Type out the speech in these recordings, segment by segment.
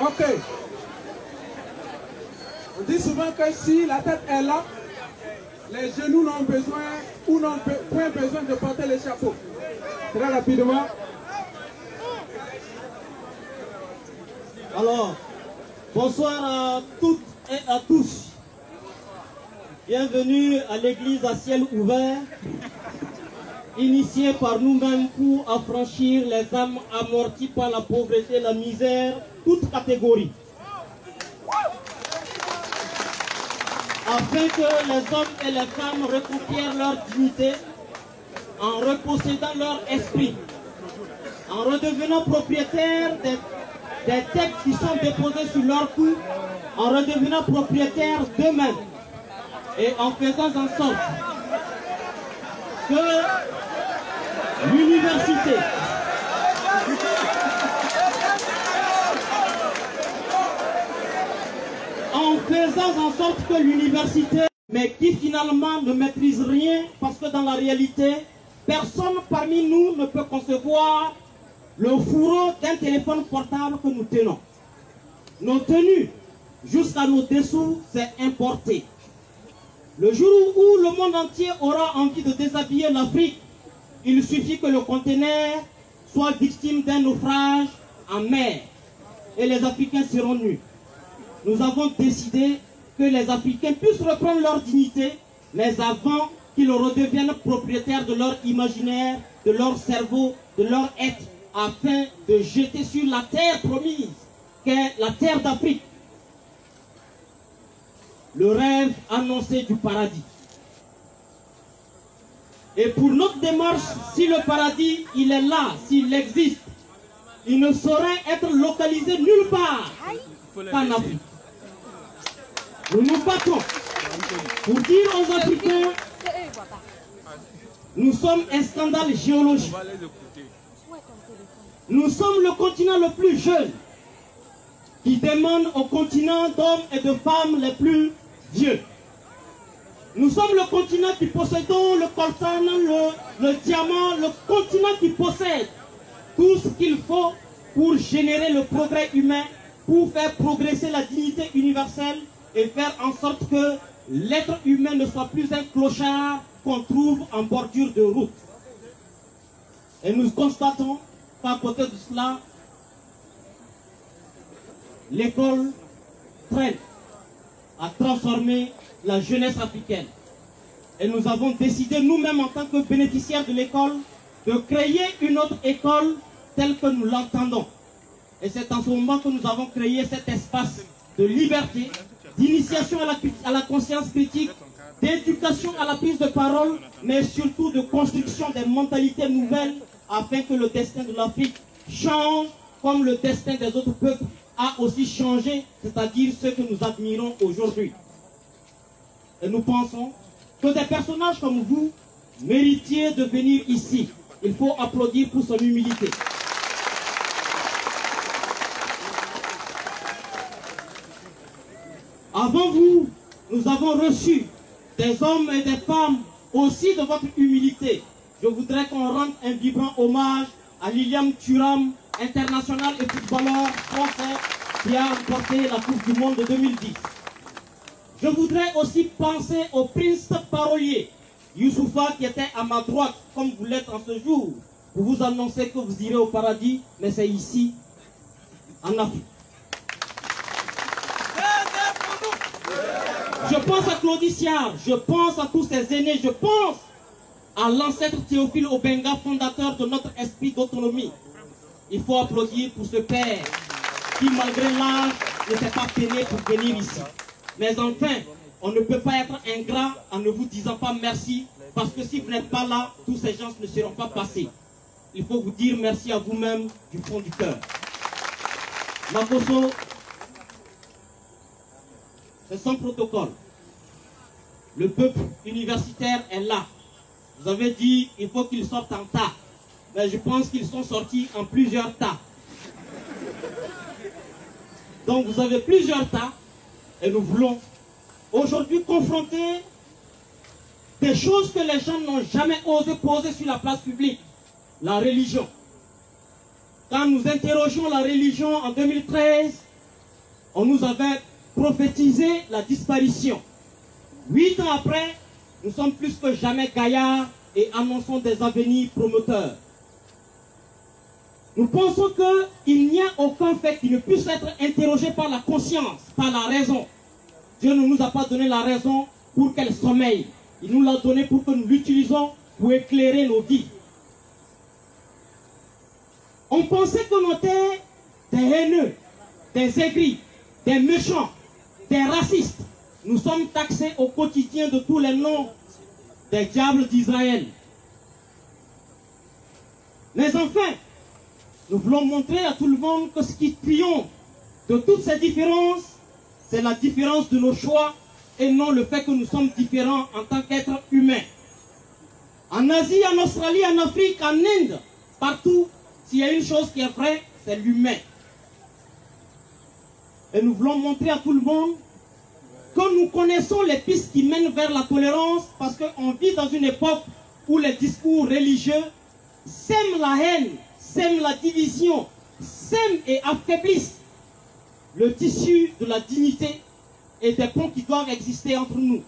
Ok. On dit souvent que si la tête est là, les genoux n'ont besoin ou n'ont point besoin de porter les chapeaux. Très rapidement. Alors, bonsoir à toutes et à tous. Bienvenue à l'église à ciel ouvert, initiée par nous-mêmes pour affranchir les âmes amorties par la pauvreté, la misère, toutes catégories. Afin que les hommes et les femmes reconquièrent leur dignité en repossédant leur esprit, en redevenant propriétaires des textes qui sont déposés sur leur cou, en redevenant propriétaires d'eux-mêmes et en faisant en sorte que l'université mais qui finalement ne maîtrise rien parce que dans la réalité, personne parmi nous ne peut concevoir le fourreau d'un téléphone portable que nous tenons. Nos tenues, jusqu'à nos dessous, c'est importé. Le jour où le monde entier aura envie de déshabiller l'Afrique, il suffit que le conteneur soit victime d'un naufrage en mer et les Africains seront nus. Nous avons décidé que les Africains puissent reprendre leur dignité, mais avant qu'ils redeviennent propriétaires de leur imaginaire, de leur cerveau, de leur être, afin de jeter sur la terre promise, qu'est la terre d'Afrique, le rêve annoncé du paradis. Et pour notre démarche, si le paradis, il est là, s'il existe, il ne saurait être localisé nulle part qu'en Afrique. Nous nous battons pour dire aux Africains, nous sommes un scandale géologique. Nous sommes le continent le plus jeune qui demande au continent d'hommes et de femmes les plus vieux. Nous sommes le continent qui possédons le coltan, le diamant, le continent qui possède tout ce qu'il faut pour générer le progrès humain, pour faire progresser la dignité universelle et faire en sorte que l'être humain ne soit plus un clochard qu'on trouve en bordure de route. Et nous constatons qu'à côté de cela, l'école traîne à transformer la jeunesse africaine. Et nous avons décidé nous-mêmes en tant que bénéficiaires de l'école de créer une autre école telle que nous l'entendons. Et c'est en ce moment que nous avons créé cet espace de liberté, d'initiation à la conscience critique, d'éducation à la prise de parole, mais surtout de construction des mentalités nouvelles afin que le destin de l'Afrique change comme le destin des autres peuples a aussi changé, c'est-à-dire ce que nous admirons aujourd'hui. Et nous pensons que des personnages comme vous méritiez de venir ici. Il faut applaudir pour son humilité. Avant vous, nous avons reçu des hommes et des femmes aussi de votre humilité. Je voudrais qu'on rende un vibrant hommage à Lilian Thuram, international et footballeur français qui a remporté la Coupe du Monde de 2010. Je voudrais aussi penser au prince parolier, Youssoufa, qui était à ma droite, comme vous l'êtes en ce jour, pour vous annoncer que vous irez au paradis, mais c'est ici, en Afrique. Je pense à Claudie Siard, je pense à tous ces aînés, je pense à l'ancêtre Théophile Obenga, fondateur de notre esprit d'autonomie. Il faut applaudir pour ce père qui, malgré l'âge, ne s'est pas peiné pour venir ici. Mais enfin, on ne peut pas être ingrat en ne vous disant pas merci, parce que si vous n'êtes pas là, tous ces gens ne seront pas passés. Il faut vous dire merci à vous-même du fond du cœur. Makoso, c'est sans protocole. Le peuple universitaire est là. Vous avez dit qu'il faut qu'ils sortent en tas. Mais je pense qu'ils sont sortis en plusieurs tas. Donc vous avez plusieurs tas. Et nous voulons aujourd'hui confronter des choses que les gens n'ont jamais osé poser sur la place publique. La religion. Quand nous interrogeons la religion en 2013, on nous avait prophétisé la disparition. 8 ans après, nous sommes plus que jamais gaillards et annonçons des avenirs promoteurs. Nous pensons qu'il n'y a aucun fait qui ne puisse être interrogé par la conscience, par la raison. Dieu ne nous a pas donné la raison pour qu'elle sommeille. Il nous l'a donné pour que nous l'utilisions pour éclairer nos vies. On pensait que nous étions des haineux, des aigris, des méchants, des racistes. Nous sommes taxés au quotidien de tous les noms des diables d'Israël. Mais enfin, nous voulons montrer à tout le monde que ce qui triomphe de toutes ces différences, c'est la différence de nos choix et non le fait que nous sommes différents en tant qu'êtres humains. En Asie, en Australie, en Afrique, en Inde, partout, s'il y a une chose qui est vraie, c'est l'humain. Et nous voulons montrer à tout le monde que nous connaissons les pistes qui mènent vers la tolérance parce qu'on vit dans une époque où les discours religieux sèment la haine, sèment la division, sèment et affaiblissent le tissu de la dignité et des ponts qui doivent exister entre nous.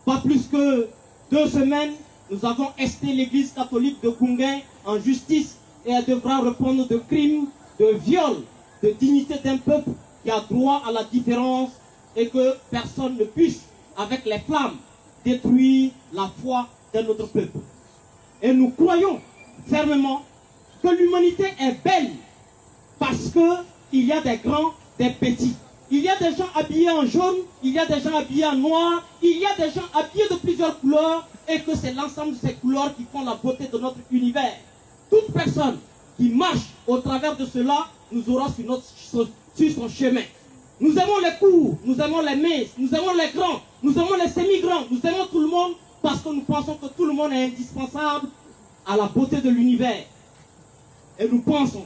Pas plus que 2 semaines, nous avons esté l'église catholique de Gunguen en justice et elle devra répondre de crimes, de viols, de dignité d'un peuple qui a droit à la différence et que personne ne puisse, avec les flammes, détruire la foi d'un autre peuple. Et nous croyons fermement que l'humanité est belle parce qu'il y a des grands, des petits. Il y a des gens habillés en jaune, il y a des gens habillés en noir, il y a des gens habillés de plusieurs couleurs et que c'est l'ensemble de ces couleurs qui font la beauté de notre univers. Toute personne qui marche au travers de cela nous aura sur son chemin. Nous aimons les courts, nous aimons les minces, nous aimons les grands, nous aimons les semi-grands, nous aimons tout le monde parce que nous pensons que tout le monde est indispensable à la beauté de l'univers. Et nous pensons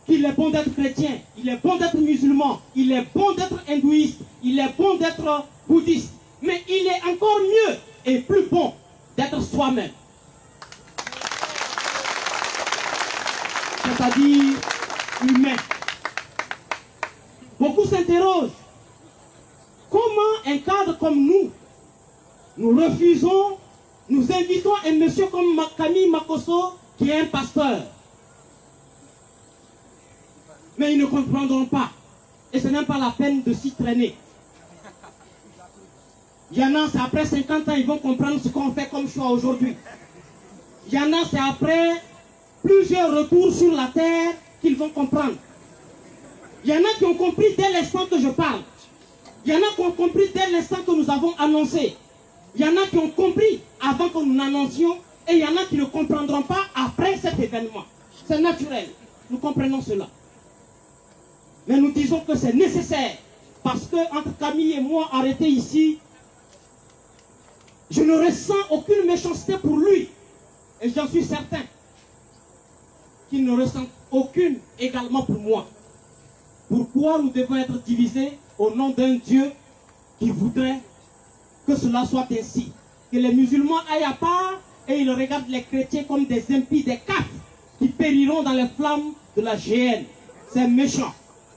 qu'il est bon d'être chrétien, il est bon d'être musulman, il est bon d'être hindouiste, il est bon d'être bouddhiste, mais il est encore mieux et plus bon d'être soi-même. C'est-à-dire humain. Beaucoup s'interrogent. Comment un cadre comme nous refusons, nous invitons un monsieur comme Camille Makosso, qui est un pasteur. Mais ils ne comprendront pas. Et ce n'est même pas la peine de s'y traîner. Il y en a, c'est après 50 ans, ils vont comprendre ce qu'on fait comme choix aujourd'hui. Il y en a, c'est après plusieurs retours sur la terre qu'ils vont comprendre. Il y en a qui ont compris dès l'instant que je parle. Il y en a qui ont compris dès l'instant que nous avons annoncé. Il y en a qui ont compris avant que nous n'annoncions. Et il y en a qui ne comprendront pas après cet événement. C'est naturel. Nous comprenons cela. Mais nous disons que c'est nécessaire. Parce que entre Camille et moi, arrêtés ici, je ne ressens aucune méchanceté pour lui. Et j'en suis certain qu'il ne ressent aucune également pour moi. Pourquoi nous devons être divisés au nom d'un Dieu qui voudrait que cela soit ainsi? Que les musulmans aillent à part et ils regardent les chrétiens comme des impies, des cafres qui périront dans les flammes de la géhenne. C'est méchant.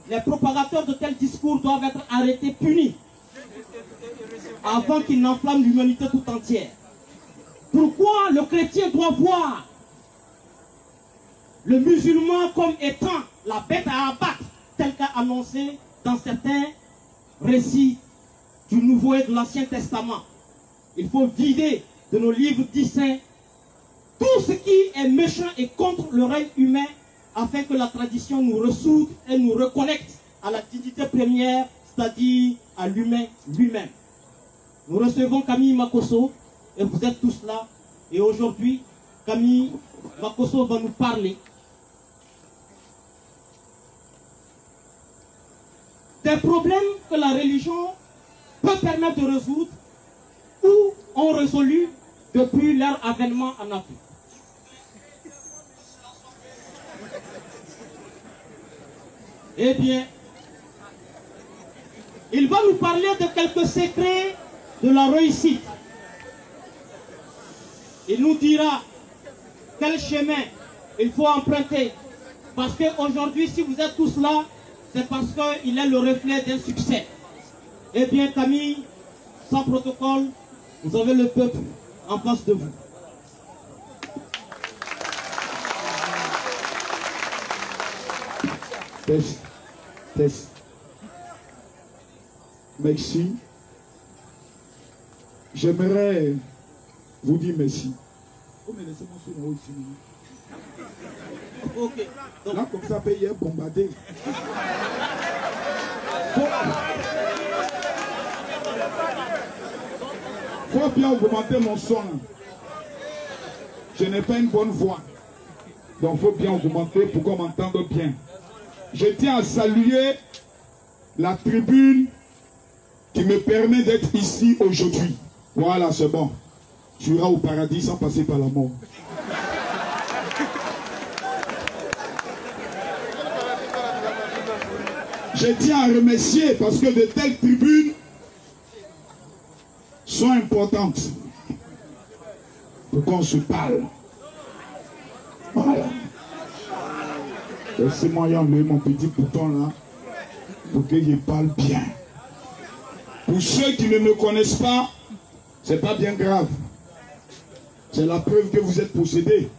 Les propagateurs de tels discours doivent être arrêtés, punis, avant qu'ils n'enflamment l'humanité tout entière. Pourquoi le chrétien doit voir le musulman comme étant la bête à abattre, tel qu'a annoncé dans certains récits du Nouveau et de l'Ancien Testament? Il faut vider de nos livres dits saints tout ce qui est méchant et contre le règne humain, afin que la tradition nous ressoude et nous reconnecte à la dignité première, c'est-à-dire à l'humain lui-même. Nous recevons Camille Makosso et vous êtes tous là. Et aujourd'hui, Camille Makosso va nous parler des problèmes que la religion peut permettre de résoudre ou ont résolu depuis leur avènement en Afrique. Eh bien, il va nous parler de quelques secrets de la réussite. Il nous dira quel chemin il faut emprunter. Parce qu'aujourd'hui, si vous êtes tous là, c'est parce qu'il est le reflet d'un succès. Eh bien, Camille, sans protocole, vous avez le peuple en face de vous. Test. Test. Merci. J'aimerais vous dire merci. Oh, mais laissez-moi sur le haut ici. Ok. Donc, là, comme ça, payer bombardé. Faut bien augmenter mon son. Je n'ai pas une bonne voix. Donc, il faut bien augmenter pour qu'on m'entende bien. Je tiens à saluer la tribune qui me permet d'être ici aujourd'hui. Voilà, c'est bon. Tu iras au paradis sans passer par la mort. Je tiens à remercier parce que de telles tribunes sont importantes pour qu'on se parle. Voilà. Laissez-moi y enlever mon petit bouton là pour que je parle bien. Pour ceux qui ne me connaissent pas, c'est pas bien grave. C'est la preuve que vous êtes possédés.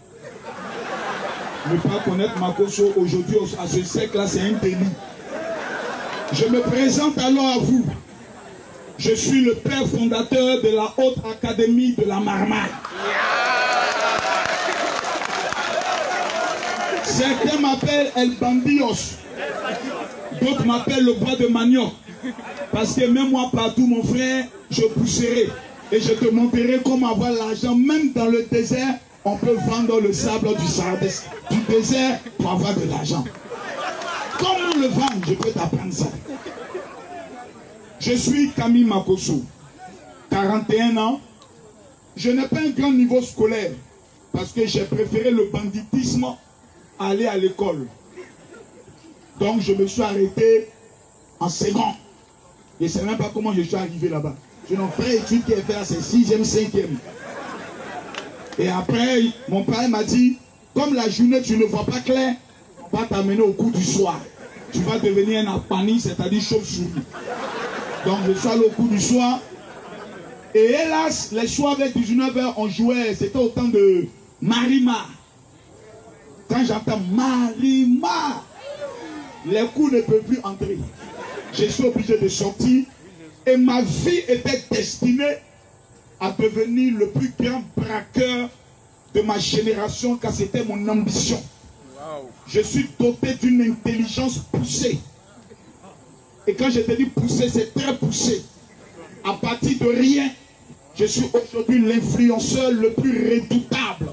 Ne pas connaître Makosso aujourd'hui à ce siècle-là, c'est un délit. Je me présente alors à vous. Je suis le père fondateur de la Haute Académie de la Marmite. Certains m'appellent El Bandios. D'autres m'appellent le bois de manioc. Parce que même moi, partout, mon frère, je pousserai. Et je te montrerai comment avoir l'argent. Même dans le désert, on peut vendre le sable du désert pour avoir de l'argent. Comment le vendre? Je peux t'apprendre ça. Je suis Camille Makosso, 41 ans. Je n'ai pas un grand niveau scolaire parce que j'ai préféré le banditisme à aller à l'école. Donc je me suis arrêté en second. Je ne sais même pas comment je suis arrivé là-bas. J'ai mon frère étude qui est fait là, c'est 6e, 5e. Et après, mon père m'a dit, comme la journée tu ne vois pas clair, on va t'amener au cours du soir. Tu vas devenir un apani, c'est-à-dire chauve-souris. Donc je suis allé au cours du soir. Et hélas, les soirs vers 19h, on jouait, c'était au temps de Marima. Quand j'entends Marima, les coups ne peuvent plus entrer. Je suis obligé de sortir. Et ma vie était destinée à devenir le plus grand braqueur de ma génération, car c'était mon ambition. Je suis doté d'une intelligence poussée. Et quand je te dis poussée, c'est très poussé. À partir de rien, je suis aujourd'hui l'influenceur le plus redoutable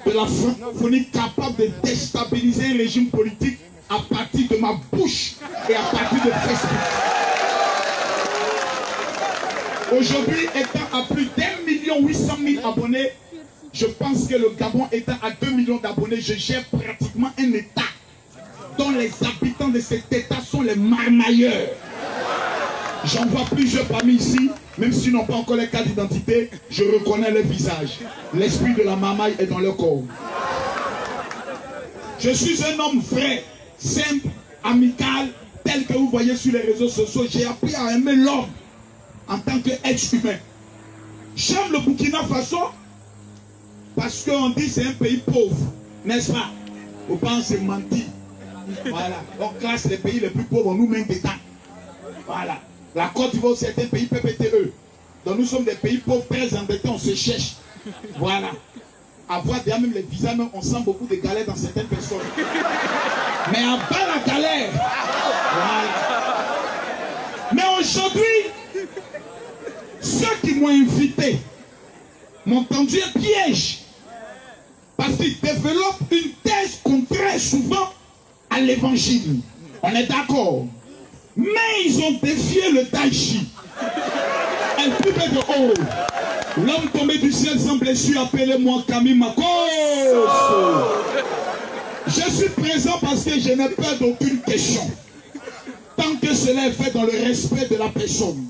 de la francophonie, capable de déstabiliser un régime politique à partir de ma bouche et à partir de Facebook. Aujourd'hui, étant à plus d'1,8 million abonnés, je pense que le Gabon étant à 2 millions d'abonnés, je gère pratiquement un État dont les habitants de cet État sont les marmailleurs. J'en vois plusieurs parmi ici, même s'ils n'ont pas encore les cartes d'identité, je reconnais leur visage. L'esprit de la marmaille est dans leur corps. Je suis un homme vrai, simple, amical, tel que vous voyez sur les réseaux sociaux. J'ai appris à aimer l'homme en tant qu'être humain. J'aime le Burkina Faso parce qu'on dit que c'est un pays pauvre, n'est-ce pas? Au pas c'est menti. Voilà, on classe les pays les plus pauvres, nous-mêmes d'État. Voilà. La Côte d'Ivoire, c'est un pays PPTE. Donc nous sommes des pays pauvres, très endettés, on se cherche. Voilà. Avoir déjà même les visas, même, on sent beaucoup de galères dans certaines personnes. Mais en bas la galère. Voilà. Mais aujourd'hui, ceux qui m'ont invité m'ont tendu un piège. Parce qu'ils développent une thèse contraire souvent à l'évangile. On est d'accord. Mais ils ont défié le Daichi. Un peu de haut. L'homme tombé du ciel sans blessure, appelez-moi Camille Makosso. Je suis présent parce que je n'ai peur d'aucune question. Tant que cela est fait dans le respect de la personne.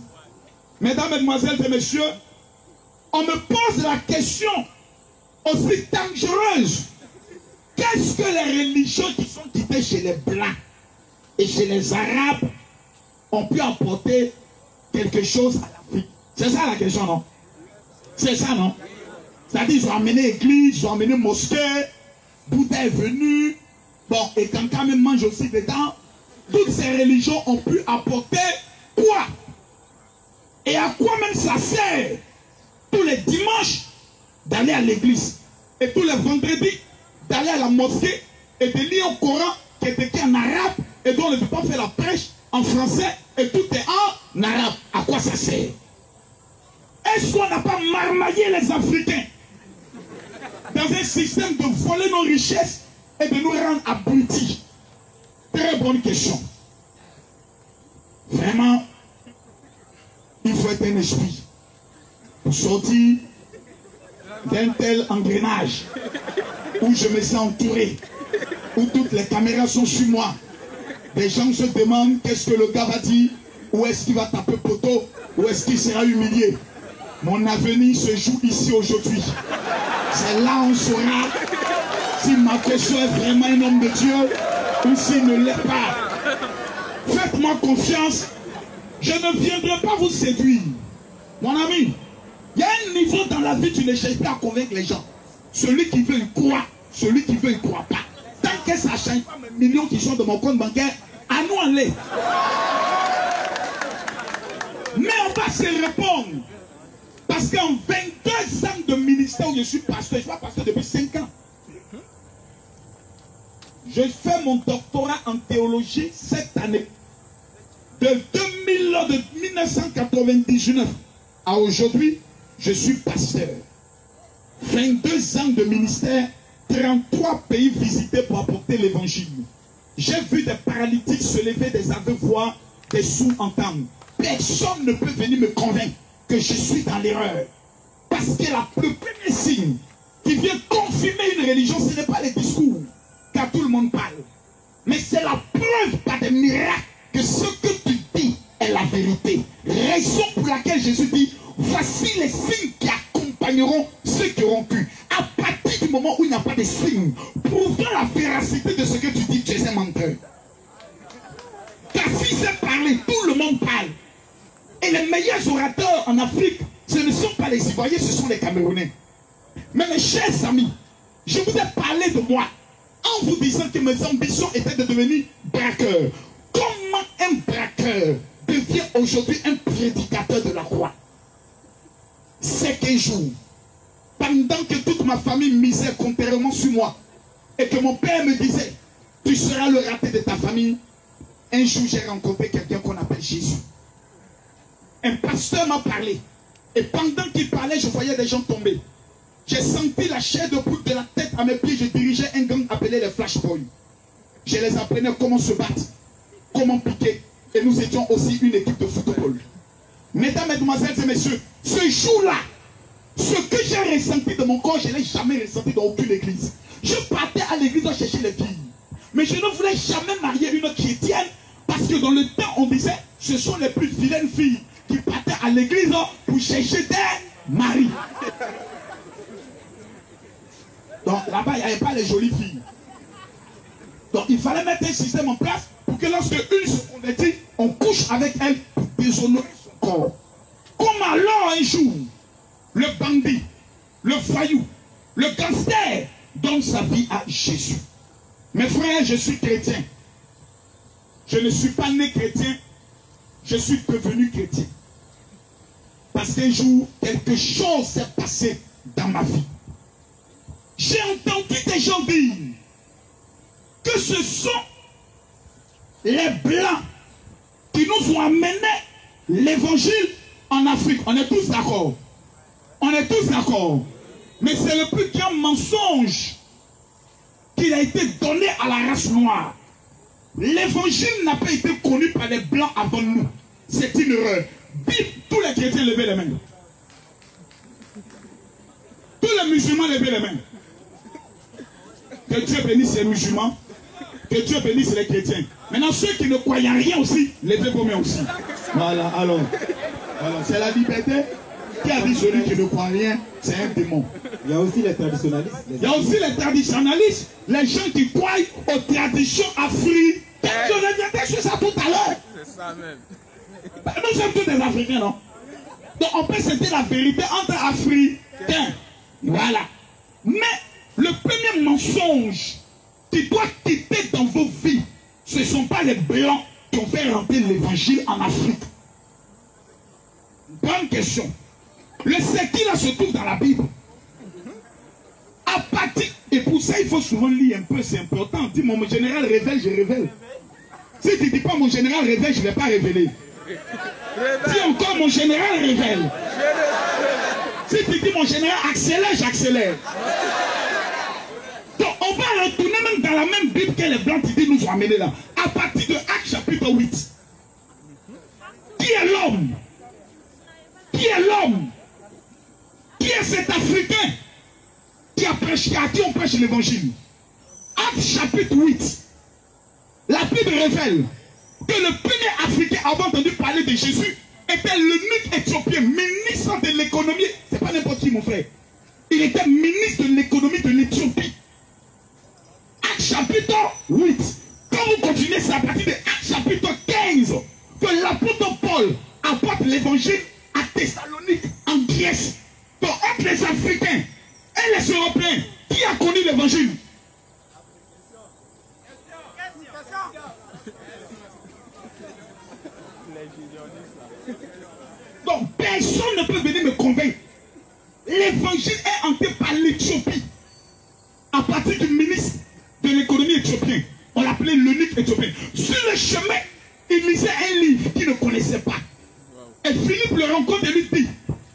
Mesdames, Mesdemoiselles et Messieurs, on me pose la question aussi dangereuse. Qu'est-ce que les religions qui sont quittées chez les Blancs? et chez les Arabes ont pu apporter quelque chose à l'Afrique? C'est ça la question, non? C'est ça, non? C'est-à-dire, ils ont amené église, ils ont amené mosquée, Bouddha est venu, bon, et quand même mange aussi dedans. Toutes ces religions ont pu apporter quoi? Et à quoi même ça sert tous les dimanches d'aller à l'église et tous les vendredis d'aller à la mosquée et de lire au Coran qui est écrit en arabe et dont on ne peut pas faire la prêche en français et tout est en arabe? À quoi ça sert? Est-ce qu'on n'a pas marmaillé les Africains dans un système de voler nos richesses et de nous rendre abrutis? Très bonne question. Vraiment, il faut être un esprit pour sortir d'un tel engrenage où je me sens entouré, où toutes les caméras sont sur moi. Les gens se demandent qu'est-ce que le gars va dire, où est-ce qu'il va taper poteau, où est-ce qu'il sera humilié. Mon avenir se joue ici aujourd'hui. C'est là on saura si Makosso est vraiment un homme de Dieu ou s'il ne l'est pas. Faites-moi confiance. Je ne viendrai pas vous séduire. Mon ami, il y a un niveau dans la vie, tu ne cherches pas à convaincre les gens. Celui qui veut, il croit. Celui qui veut, il ne croit pas. Tant que ça ne change pas mes millions qui sont de mon compte bancaire, à nous en les. Mais on va se répondre. Parce qu'en 22 ans de ministère où je suis pasteur, je suis pas pasteur depuis 5 ans. Je fais mon doctorat en théologie cette année. De 1999 à aujourd'hui, je suis pasteur. 22 ans de ministère, 33 pays visités pour apporter l'évangile. J'ai vu des paralytiques se lever, des aveugles voir, des sourds entendre. Personne ne peut venir me convaincre que je suis dans l'erreur. Parce que le premier signe qui vient confirmer une religion, ce n'est pas les discours, car tout le monde parle. Mais c'est la preuve par des miracles que ce que tu dis est la vérité. Raison pour laquelle Jésus dit, voici les signes qui accompagneront ceux qui auront cru. À partir du moment où il n'y a pas de signes, prouvant la véracité de ce que tu dis, tu es un menteur. Car si c'est parler, tout le monde parle. Et les meilleurs orateurs en Afrique, ce ne sont pas les Ivoiriens, ce sont les Camerounais. Mais mes chers amis, je vous ai parlé de moi en vous disant que mes ambitions étaient de devenir braqueur. Comment un braqueur devient aujourd'hui un prédicateur de la croix? C'est qu'un jour, pendant que toute ma famille misait contrairement sur moi, et que mon père me disait, tu seras le raté de ta famille, un jour j'ai rencontré quelqu'un qu'on appelle Jésus. Un pasteur m'a parlé. Et pendant qu'il parlait, je voyais des gens tomber. J'ai senti la chair de poule de la tête à mes pieds. Je dirigeais un gang appelé les Flash Boys. Je les apprenais comment se battre, comment piquer. Et nous étions aussi une équipe de football. Mesdames, mesdemoiselles et messieurs, ce jour-là, ce que j'ai ressenti de mon corps, je ne l'ai jamais ressenti dans aucune église. Je partais à l'église chercher les filles. Mais je ne voulais jamais marier une chrétienne parce que dans le temps, on disait, ce sont les plus vilaines filles qui partaient à l'église pour chercher des maris. Donc là-bas, il n'y avait pas les jolies filles. Donc il fallait mettre un système en place pour que lorsque une se convertit, on couche avec elle pour déshonorer son corps. Comme alors un jour, le bandit, le voyou, le gangster donne sa vie à Jésus. Mes frères, je suis chrétien. Je ne suis pas né chrétien, je suis devenu chrétien. Parce qu'un jour, quelque chose s'est passé dans ma vie. J'ai entendu des gens dire que ce sont les Blancs qui nous ont amené l'évangile en Afrique. On est tous d'accord. On est tous d'accord. Mais c'est le plus grand mensonge qu'il a été donné à la race noire. L'évangile n'a pas été connu par les Blancs avant nous. C'est une erreur. Dites, tous les chrétiens, levez les mains. Tous les musulmans, levez les mains. Que Dieu bénisse les musulmans. Que Dieu bénisse les chrétiens. Maintenant, ceux qui ne croient rien aussi, levez vos mains aussi. Voilà, alors. Voilà, c'est la liberté. Qui a dit celui qui ne croit rien, c'est un démon. Il y a aussi les traditionalistes. Il y a aussi les traditionalistes, les gens qui croient aux traditions africaines. Je reviendrai ça même. Nous sommes tous des Africains, non? Donc on peut citer la vérité entre Africains. Voilà. Mais le premier mensonge qui doit quitter dans vos vies, ce ne sont pas les Blancs qui ont fait rentrer l'évangile en Afrique. Bonne question. Le séquille là se trouve dans la Bible. À partir, et pour ça il faut souvent lire un peu, c'est important. Dis mon général révèle, je révèle. Si tu ne dis pas mon général révèle, je ne vais pas révéler. Dis encore mon général révèle. Si tu dis mon général accélère, j'accélère. Donc on va retourner même dans la même Bible que les Blancs qui nous ont amenés là. À partir de Actes chapitre 8. Qui est l'homme? Qui est l'homme? Qui est cet Africain qui a prêché, à qui on prêche l'évangile? Actes chapitre 8. La Bible révèle que le premier Africain avant entendu parler de Jésus était l'eunuque éthiopien, ministre de l'économie. C'est pas n'importe qui, mon frère. Il était ministre de l'économie de l'Éthiopie. Actes chapitre 8. Quand vous continuez, c'est à partir de Actes chapitre 15 que l'apôtre Paul apporte l'évangile à Thessalonique, en Grèce. Donc, entre les Africains et les Européens, qui a connu l'évangile? Donc, personne ne peut venir me convaincre. L'évangile est entré par l'Éthiopie. À partir du ministre de l'économie éthiopien. On l'appelait l'eunuque éthiopien. Sur le chemin, il lisait un livre qu'il ne connaissait pas. Et Philippe le rencontre et lui dit,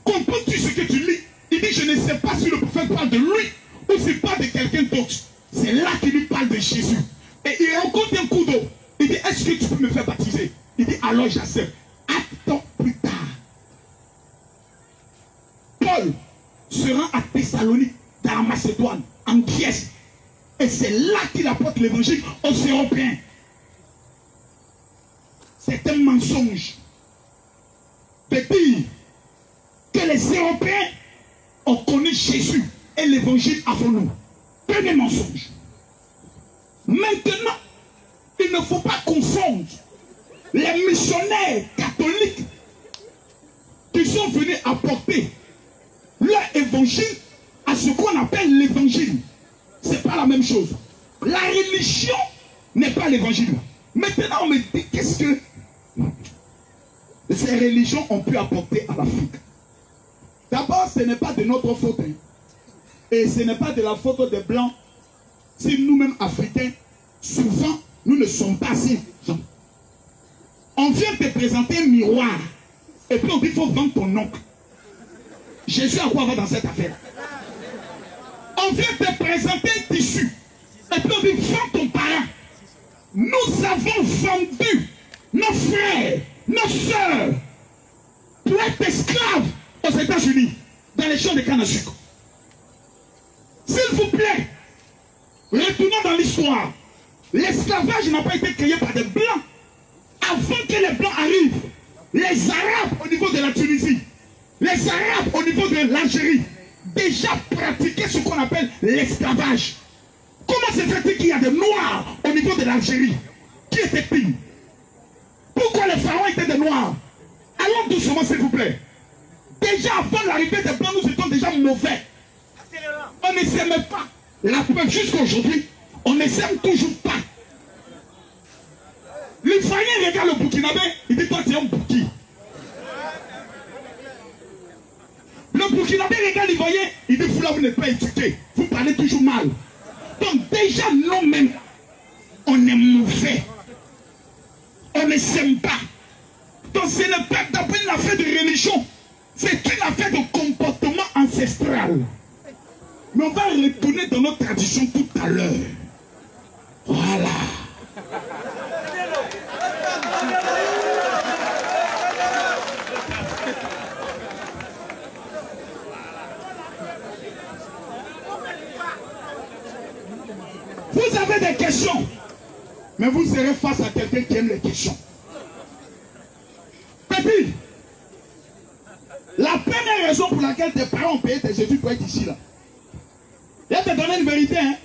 comprends-tu ce que tu lis? Il dit, je ne sais pas si le prophète parle de lui ou s'il parle de quelqu'un d'autre. C'est là qu'il lui parle de Jésus. Et il rencontre un coup d'eau. Il dit, est-ce que tu peux me faire baptiser? Il dit, alors j'accepte. Attends plus tard. Paul se rend à Thessalonique, dans la Macédoine, en Grèce. Et c'est là qu'il apporte l'évangile aux Européens. C'est un mensonge de dire que les Européens ont connu Jésus et l'évangile avant nous. Premier mensonge. Maintenant, il ne faut pas confondre les missionnaires catholiques qui sont venus apporter leur évangile à ce qu'on appelle l'évangile. Ce n'est pas la même chose. La religion n'est pas l'évangile. Maintenant, on me dit qu'est-ce que ces religions ont pu apporter à l'Afrique. D'abord, ce n'est pas de notre faute. Hein. Et ce n'est pas de la faute des Blancs. Si nous-mêmes, Africains, souvent, nous ne sommes pas assez gens. On vient te présenter un miroir. Et puis on dit, il faut vendre ton oncle. Jésus a quoi avoir dans cette affaire? On vient te présenter un tissu. Et puis on dit, vends ton parent. Nous avons vendu nos frères, nos soeurs, pour être esclaves aux États-Unis, dans les champs de canne à sucre. S'il vous plaît, retournons dans l'histoire. L'esclavage n'a pas été créé par des Blancs. Avant que les Blancs arrivent, les Arabes au niveau de la Tunisie, les Arabes au niveau de l'Algérie, déjà pratiquaient ce qu'on appelle l'esclavage. Comment se fait-il qu'il y a des Noirs au niveau de l'Algérie qui étaient pires? Pourquoi les pharaons étaient des Noirs? Allons doucement, s'il vous plaît. Déjà avant l'arrivée des Blancs, nous étions déjà mauvais. On ne s'aimait pas. La preuve, jusqu'à aujourd'hui, on ne s'aime toujours pas. L'Ivoirien regarde le Burkinabé, il dit, toi tu es un Burki. Le Burkinabé regarde l'Ivoirien, il dit, vous là vous n'êtes pas éduqué, vous parlez toujours mal. Donc déjà nous-mêmes, on est mauvais. On ne s'aime pas. Donc ce n'est pas d'abord une affaire de religion, c'est une affaire de comportement ancestral. Mais on va retourner dans notre tradition tout à l'heure. Voilà. Vous avez des questions, mais vous serez face à quelqu'un qui aime les questions. Petit, la première raison pour laquelle tes parents ont payé tes études pour être ici là, je vais te donner une vérité, hein.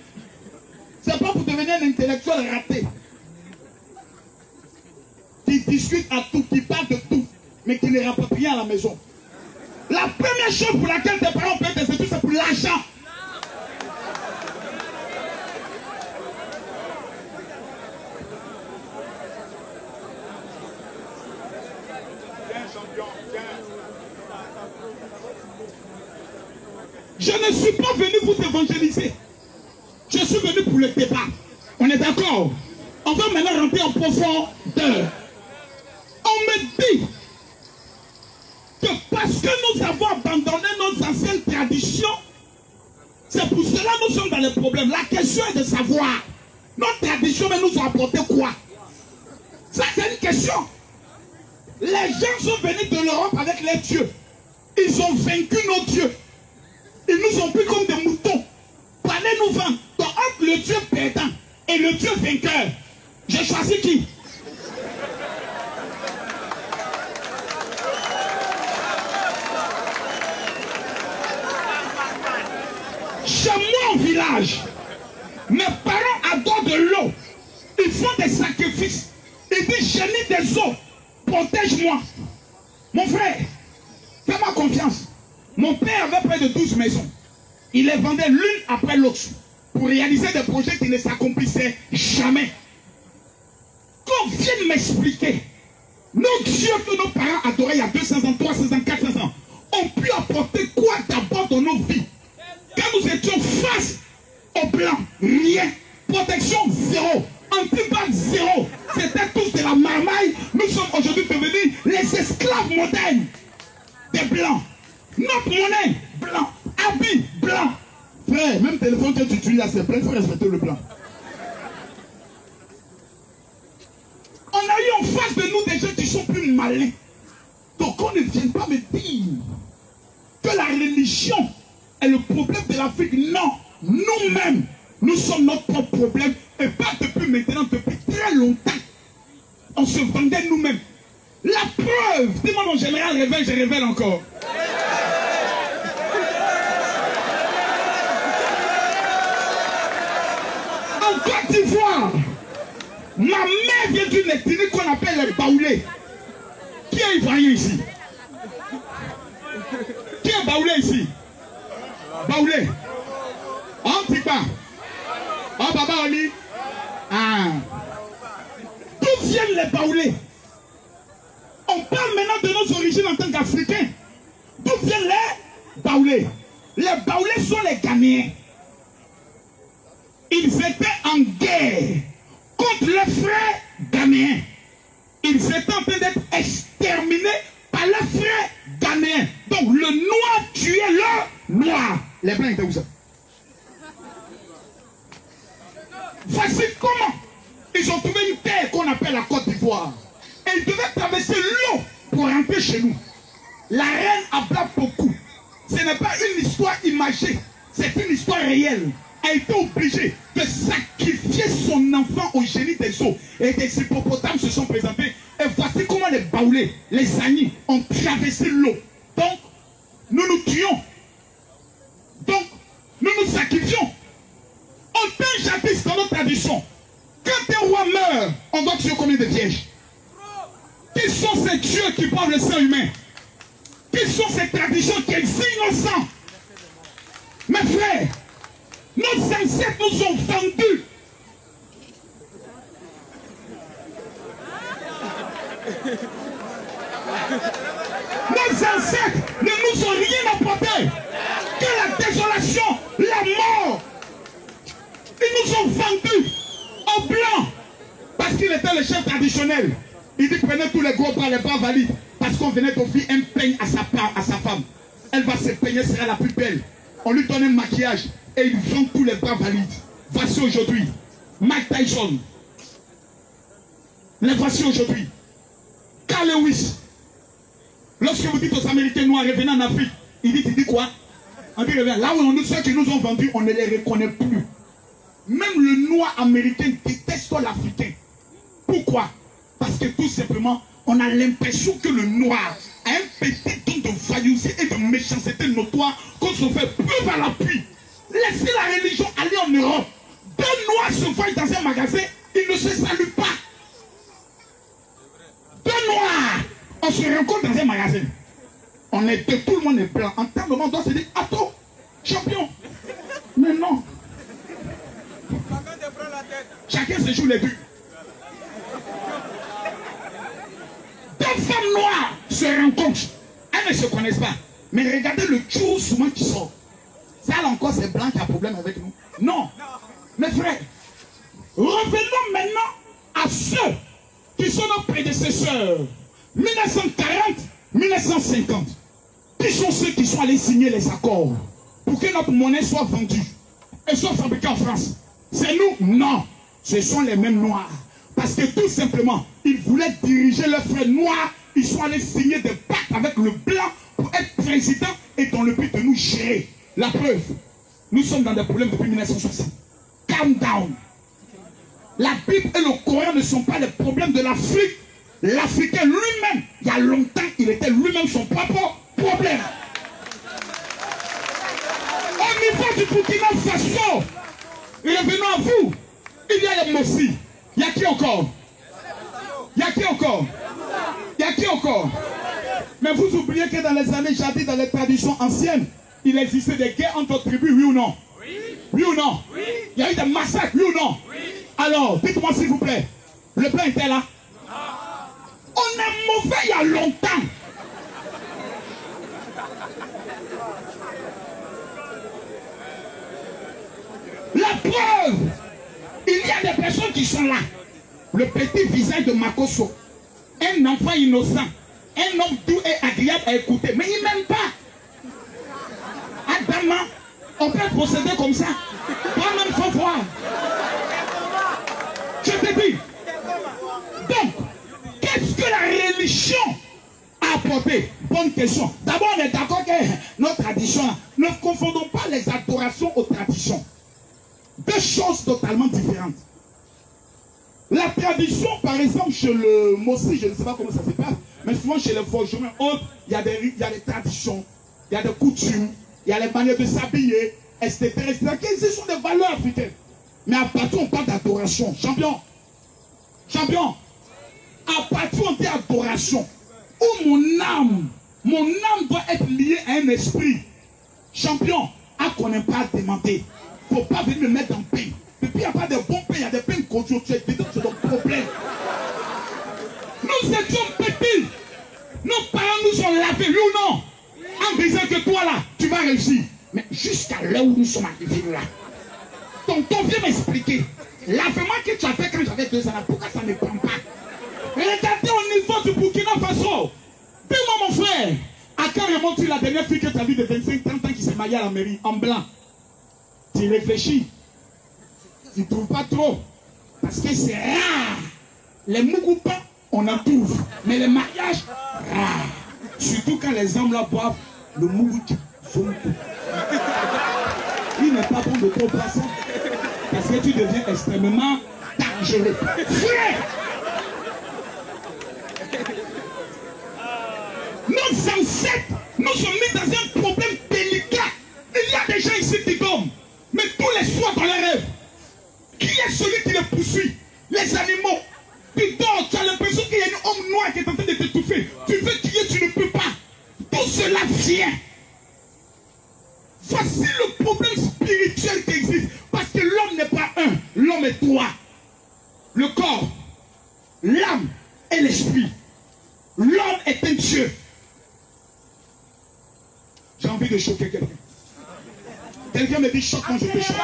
C'est pas pour devenir un intellectuel raté. Tu qui discute à tout, qui parle de tout, mais qui ne rapporte rien à la maison. La première chose pour laquelle tes parents payent tes études, c'est pour l'argent. Je ne suis pas venu vous évangéliser. Je suis venu pour le débat. On est d'accord? On va maintenant rentrer en profondeur. On me dit que parce que nous avons abandonné nos anciennes traditions, c'est pour cela que nous sommes dans les problèmes. La question est de savoir, nos traditions nous ont apporté quoi? Ça, c'est une question. Les gens sont venus de l'Europe avec les dieux. Ils ont vaincu nos dieux. Ils nous ont pris comme des moutons. Pour aller nous vendre. Donc, entre le Dieu perdant et le Dieu vainqueur, j'ai choisi qui? Chez moi au village, mes parents adorent de l'eau. Ils font des sacrifices. Ils disent, génie des eaux, protège-moi. Mon frère, fais-moi confiance. Mon père avait près de 12 maisons. Il les vendait l'une après l'autre pour réaliser des projets qui ne s'accomplissaient jamais. Qu'on vienne m'expliquer, nos dieux que nos parents adoraient il y a 200 ans, 300 ans, 400 ans, ont pu apporter quoi d'abord dans nos vies? Quand nous étions face au blanc, rien. Protection zéro. Antibac zéro. C'était tous de la marmaille. Nous sommes aujourd'hui devenus les esclaves modernes des blancs. Notre monnaie, blanc. Habit, blanc. Frère, même téléphone que tu utilises là, c'est plein, il faut respecter le blanc. On a eu en face de nous des gens qui sont plus malins. Donc on ne vient pas me dire que la religion est le problème de l'Afrique. Non, nous-mêmes, nous sommes notre propre problème. Et pas depuis maintenant, depuis très longtemps. On se vendait nous-mêmes. La preuve, dis-moi mon général révèle, je révèle encore. En Côte d'Ivoire, ma mère vient d'une ethnie qu'on appelle les Baoulés. Qui est ivoirien ici? Qui est Baoulé ici? Baoulé. On dit pas. Oh Baba Oli. Ah. D'où viennent les Baoulés? On parle maintenant de nos origines en tant qu'Africains. D'où viennent les Baoulés? Les Baoulés sont les Ghanéens. Ils étaient en guerre contre les frères ghanéens. Ils étaient en train d'être exterminés par les frères ghanéens. Donc le noir tuait le noir. Les blancs étaient où ça? Voici comment ils ont trouvé une terre qu'on appelle la Côte d'Ivoire. Et ils devaient traverser l'eau pour rentrer chez nous. La reine Abla Boku, ce n'est pas une histoire imagée, c'est une histoire réelle. Elle était obligée de sacrifier son enfant au génie des eaux. Et des hippopotames se sont présentés. Et voici comment les Baoulés, les Agnis ont traversé l'eau. Donc, nous nous tuons. Donc, nous nous sacrifions. On peut jadis dans notre tradition. Quand un roi meurt, on doit tuer combien de vierges? Qui sont ces dieux qui boivent le sang humain? Qui sont ces traditions qui exilent nos sangs? Mes frères, nos ancêtres nous ont vendus. Nos ancêtres ne nous ont rien apporté que la désolation, la mort. Ils nous ont vendus au blanc parce qu'il était le chef traditionnel. Il dit prenez tous les gros bras, les bras valides, parce qu'on venait d'offrir un peigne à sa femme. Elle va se peigner, sera la plus belle. On lui donne un maquillage et il vend tous les bras valides. Voici aujourd'hui Mike Tyson. Les voici aujourd'hui. Carl Lewis. Lorsque vous dites aux Américains noirs, revenez en Afrique, il dit quoi? On dit reviens. Là où ceux qui nous ont vendus, on ne les reconnaît plus. Même le noir américain déteste l'Africain. Pourquoi? Parce que tout simplement, on a l'impression que le noir a un petit ton de vaillouseté et de méchanceté notoire qu'on se fait preuve à l'appui. Laissez la religion aller en Europe. Deux noirs se voient dans un magasin, ils ne se saluent pas. Deux noirs. On se rencontre dans un magasin. On est deux, tout le monde est blanc. En tant que moment, on doit se dire, attends, champion. Mais non. Chacun se joue les buts. Deux femmes noires se rencontrent. Elles ne se connaissent pas. Mais regardez le jour souvent qui sort. Ça là encore, c'est blanc qui a problème avec nous. Non. Mes frères, revenons maintenant à ceux qui sont nos prédécesseurs. 1940, 1950. Qui sont ceux qui sont allés signer les accords pour que notre monnaie soit vendue et soit fabriquée en France? C'est nous? Non. Ce sont les mêmes noirs. Parce que tout simplement, ils voulaient diriger leurs frères noirs. Ils sont allés signer des pactes avec le blanc pour être président et dans le but de nous gérer. La preuve, nous sommes dans des problèmes depuis 1960. Calm down. La Bible et le Coran ne sont pas les problèmes de l'Afrique. L'Africain lui-même, il y a longtemps, il était lui-même son propre problème. Au niveau du Burkina Faso, revenons à vous, il y a les Mossi. Il y a qui encore? Il y a qui encore? Il y a qui encore? Mais vous oubliez que dans les années jadis, dans les traditions anciennes, il existait des guerres entre tribus, oui ou non? Oui. Oui ou non? Oui. Il y a eu des massacres, oui ou non? Oui. Alors, dites-moi s'il vous plaît, le plan était là? Non. On est mauvais il y a longtemps. La preuve, il y a des personnes qui sont là. Le petit visage de Makosso, un enfant innocent, un homme doux et agréable à écouter, mais il ne m'aime pas. Adama, on peut procéder comme ça. Toi-même, il faut voir. Je te dis. Donc, qu'est-ce que la religion a apporté? Bonne question. D'abord, on est d'accord que nos traditions, ne confondons pas les adorations aux traditions. Deux choses totalement différentes. La tradition, par exemple, chez le Mossi, je ne sais pas comment ça se passe, mais souvent chez les forgerons autres, il y a des traditions, il y a des coutumes, il y a les manières de s'habiller, etc. Ce sont des valeurs africaines. Mais à partir on parle d'adoration. Champion, champion, à partir on dit adoration, où mon âme doit être liée à un esprit. Champion, à qu'on n'aime pas démenter. Il ne faut pas venir me mettre en peine. Et puis il n'y a pas de bons peines, il y a des peines conjoncturelles. C'est donc problème. Nous étions petits. Nos parents nous ont lavés, oui ou non? En disant que toi là, tu vas réussir. Mais jusqu'à l'heure où nous sommes arrivés là, tonton vient m'expliquer. L'avènement que tu as fait quand j'avais 2 ans, pourquoi ça ne prend pas? Regardez au niveau du Burkina Faso. Dis-moi mon frère, à quand remontes-tu la dernière fille que tu as vue de 25-30 ans qui s'est mariée à la mairie en blanc? Tu réfléchis. Tu ne trouves pas trop. Parce que c'est rare. Les mougoupas, on en trouve. Mais les mariages, rares. Surtout quand les hommes là boivent le mougouti. Il n'est pas bon de trop passer. Parce que tu deviens extrêmement dangereux. Frère! Nos ancêtres nous ont mis dans un problème délicat. Il y a des gens ici qui dorment. Mais tous les soirs dans les rêves, qui est celui qui les poursuit? Les animaux. Tu dors, tu as l'impression qu'il y a un homme noir qui est en train de t'étouffer. Tu veux crier, tu ne peux pas. Tout cela vient. Voici le problème spirituel qui existe. Parce que l'homme n'est pas un, l'homme est 3. Le corps, l'âme et l'esprit. L'homme est un Dieu. J'ai envie de choquer quelqu'un. Quelqu'un me dit choque quand je te choque.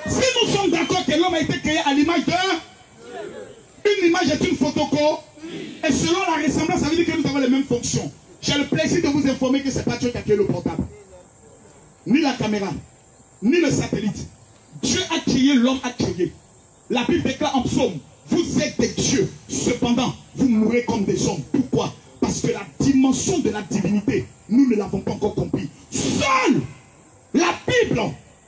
Si nous sommes d'accord que l'homme a été créé à l'image d'un, une image est une photocopie, et selon la ressemblance, ça veut dire que nous avons les mêmes fonctions. J'ai le plaisir de vous informer que ce n'est pas Dieu qui a créé le portable, ni la caméra, ni le satellite. Dieu a créé, l'homme a créé. La Bible déclare en psaume, vous êtes des dieux, cependant, vous mourrez comme des hommes. Pourquoi? Parce que la dimension de la divinité, nous ne l'avons pas encore compris. Seule la Bible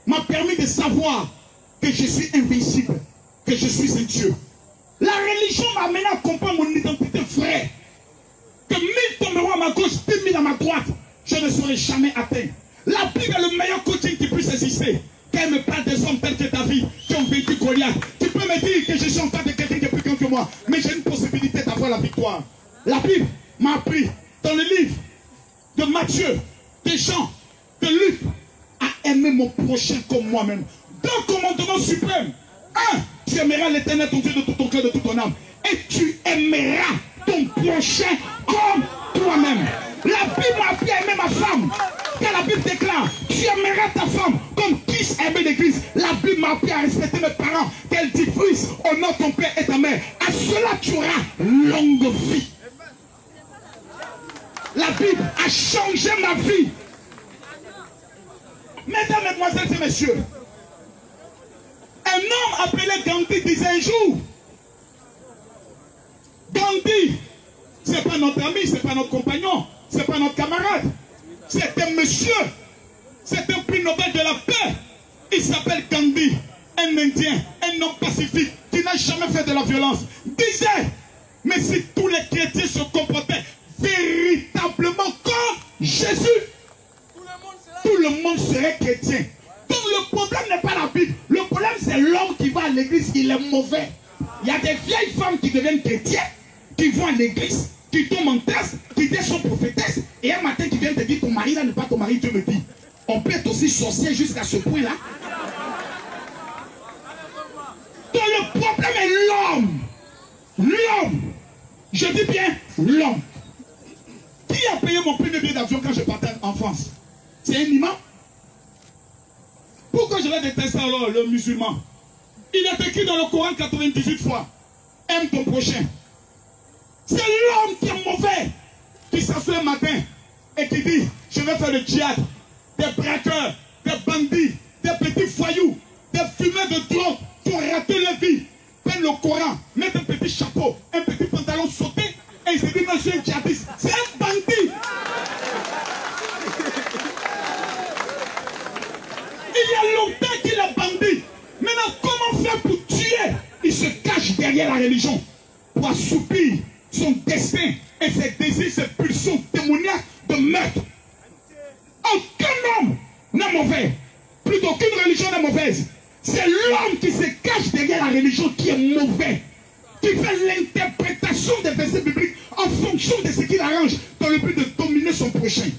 m'a permis de savoir que je suis invincible, que je suis un Dieu. La religion m'a amené à comprendre mon identité vraie. Que 1000 tomberont à ma gauche, 10 000 à ma droite, je ne serai jamais atteint. La Bible est le meilleur coaching qui puisse exister. Qu'elle me parle des hommes tels que David, qui ont vaincu Goliath. Tu peux me dire que je suis en face de quelqu'un qui a pu que moi, mais j'ai une possibilité d'avoir la victoire. La Bible m'a appris dans le livre de Matthieu, de Jean, de Luc, à aimer mon prochain comme moi-même. Deux commandements suprêmes. Un, tu aimeras l'Éternel ton Dieu de tout ton cœur, de toute ton âme. Et tu aimeras ton prochain comme toi-même. La Bible m'a appris à aimer ma femme. Quand la Bible déclare, tu aimeras ta femme comme Christ aimait l'Église. La Bible m'a appris à respecter mes parents. Qu'elle dit, fils, honore ton père et ta mère. À cela tu auras longue vie. La Bible a changé ma vie. Mesdames, mesdemoiselles et messieurs, un homme appelé Gandhi disait un jour, Gandhi, c'est pas notre ami, c'est pas notre compagnon, c'est pas notre camarade, c'est un monsieur, c'est un prix Nobel de la paix. Il s'appelle Gandhi, un Indien, un homme pacifique qui n'a jamais fait de la violence. Disait, mais si tous les chrétiens se comportaient véritablement comme Jésus, tout le monde serait chrétien. Donc le problème n'est pas la Bible. Le problème c'est l'homme qui va à l'église, il est mauvais. Il y a des vieilles femmes qui deviennent chrétiennes, qui vont à l'église, qui tombent en tasse, qui disent sont prophétesses, et un matin qui viennent te dire ton mari là n'est pas ton mari, Dieu me dit. On peut être aussi sorcier jusqu'à ce point là. Donc le problème est l'homme. L'homme. Je dis bien l'homme. Qui a payé mon premier billet d'avion quand je partais en France? C'est un imam. Pourquoi je vais détester alors le musulman? Il est écrit dans le Coran 98 fois. Aime ton prochain. C'est l'homme qui est mauvais, qui s'assoit un matin et qui dit, je vais faire le djihad. Des braqueurs, des bandits, des petits foyous, des fumeurs de drogue qui ont raté leur vie. Prennent le Coran, mettent un petit chapeau, un petit pantalon sauté et il se dit, non, je suis un djihadiste. C'est un bandit. Il y a longtemps qu'il est bandit. Maintenant, comment faire pour tuer? Il se cache derrière la religion pour assoupir son destin et ses désirs, ses pulsions démoniaques de meurtre. Aucun homme n'est mauvais. Plus d'aucune religion n'est mauvaise. C'est l'homme qui se cache derrière la religion qui est mauvais. Qui fait l'interprétation des versets bibliques en fonction de ce qu'il arrange dans le but de dominer son prochain.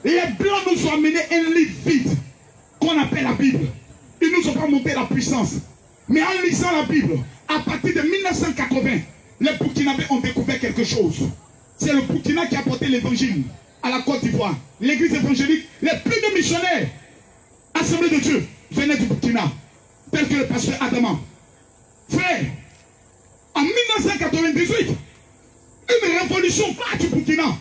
Les Blancs nous ont amené un livre vide qu'on appelle la Bible. Ils nous ont pas montré la puissance. Mais en lisant la Bible, à partir de 1980, les Burkinabés ont découvert quelque chose. C'est le Burkina qui a apporté l'évangile à la Côte d'Ivoire. L'église évangélique, les plus de missionnaires, Assemblée de Dieu, venaient du Burkina, tel que le pasteur Adama. Frère, en 1998, une révolution part du Burkina,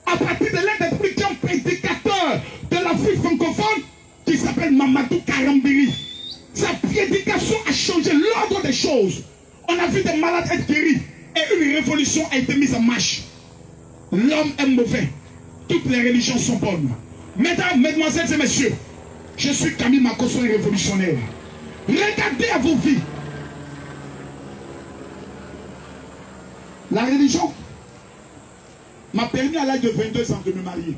à partir de l'un des plus grands prédicateurs de l'Afrique francophone, qui s'appelle Mamadou Karambiri. Sa prédication a changé l'ordre des choses. On a vu des malades être guéris et une révolution a été mise en marche. L'homme est mauvais. Toutes les religions sont bonnes. Mesdames, mesdemoiselles et messieurs, je suis Camille Makosso, un révolutionnaire. Regardez à vos vies. La religion m'a permis à l'âge de 22 ans de me marier.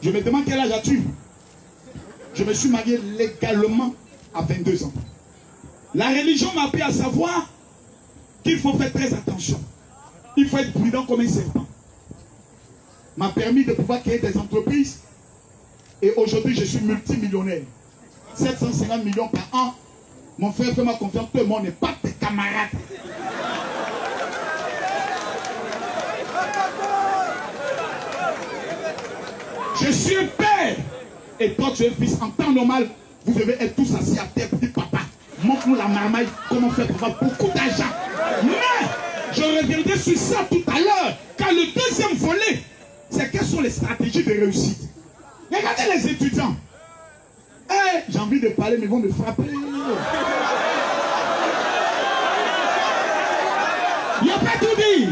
Je me demande quel âge as-tu? Je me suis marié légalement à 22 ans. La religion m'a appris à savoir qu'il faut faire très attention. Il faut être prudent comme un serpent. M'a permis de pouvoir créer des entreprises. Et aujourd'hui, je suis multimillionnaire. 750 millions par an. Mon frère, fais-moi confiance, tout le monde n'est pas tes camarades. Je suis un père. Et toi, tu es fils. En temps normal, vous devez être tous assis à terre pour dire, papa, montre-nous la marmaille, comment faire pour avoir beaucoup d'argent. Mais, je reviendrai sur ça tout à l'heure. Car le deuxième volet, c'est quelles sont les stratégies de réussite. Regardez les étudiants. Hey, j'ai envie de parler, mais ils vont me frapper. Je peux tout dire.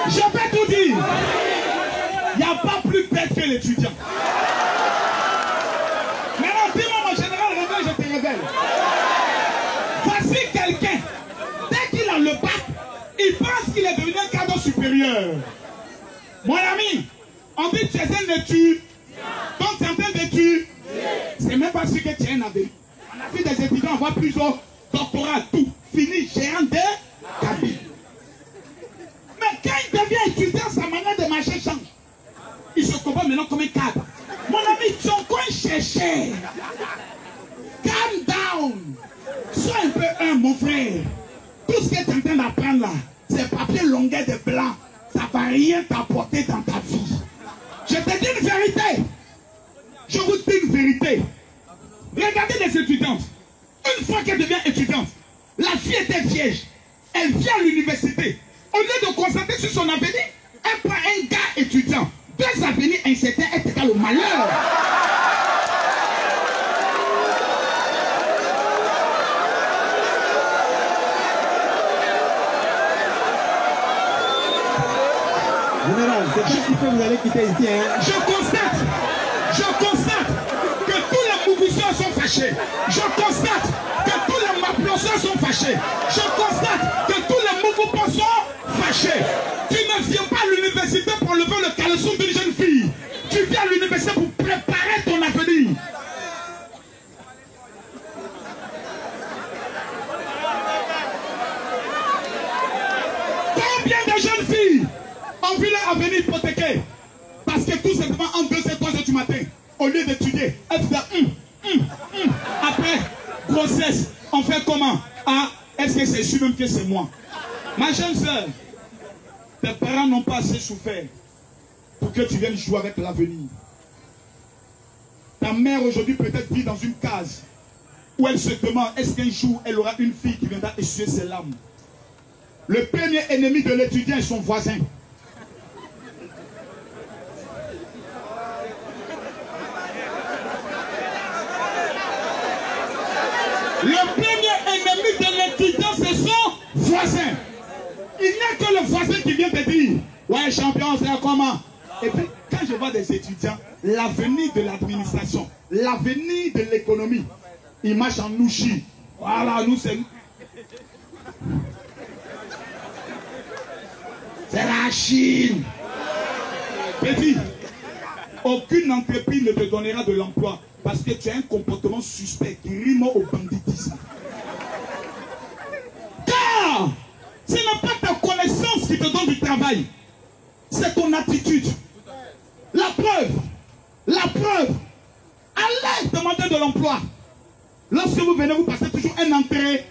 Je peux tout dire. Il n'y a pas plus bête que l'étudiant. Maintenant, dis-moi, mon général, réveille, je te révèle. Voici quelqu'un, dès qu'il a le bac, il pense qu'il est devenu un cadre supérieur. Mon ami, on dit que tu es un étudiant. Donc, c'est en train d'étudier. C'est même pas ce que tu es un avis. On a vu des étudiants avoir plusieurs doctorats, tout. Fini, gérant des prendre là, ces papiers longueurs de blanc, ça ne va rien t'apporter dans ta vie. Je te dis une vérité. Je vous dis une vérité. Regardez les étudiantes. Une fois qu'elle devient étudiante, la fille était vierge. Elle vient à l'université. Au lieu de concentrer sur son avenir, elle prend un gars étudiant. Deux avenirs incertains, elle égale au malheur. Général, c'est qu'est-ce qui fait que vous allez quitter ici, hein? Je constate que tous les mouvisseurs sont fâchés. Je constate que tous les maplosseurs sont fâchés. Je constate que tous les mouvements sont fâchés. Tu ne viens pas à l'université pour lever le caleçon d'une jeune fille. Tu viens à l'université pour préparer ton avenir. Combien de jeunes filles ont vu leur avenir hypothéqué? Parce que tout simplement en 2 et 3 heures du matin, au lieu d'étudier, elles faisaient Après, grossesse, on fait comment? Ah, est-ce que c'est sûr même que c'est moi? Ma jeune soeur, tes parents n'ont pas assez souffert pour que tu viennes jouer avec l'avenir. Ta mère aujourd'hui peut-être vit dans une case où elle se demande est-ce qu'un jour elle aura une fille qui viendra essuyer ses larmes. Le premier ennemi de l'étudiant est son voisin. Le premier ennemi de l'étudiant, c'est son voisin. Il n'y a que le voisin qui vient te dire ouais, champion, c'est comment? Et puis, quand je vois des étudiants, l'avenir de l'administration, l'avenir de l'économie, ils marchent en nouchi. Voilà, nous, c'est la Chine. Petit, aucune entreprise ne te donnera de l'emploi parce que tu as un comportement suspect qui rime au banditisme. Car ce n'est pas ta connaissance qui te donne du travail, c'est ton attitude. La preuve, allez demander de l'emploi. Lorsque vous venez, vous passez toujours un entrée.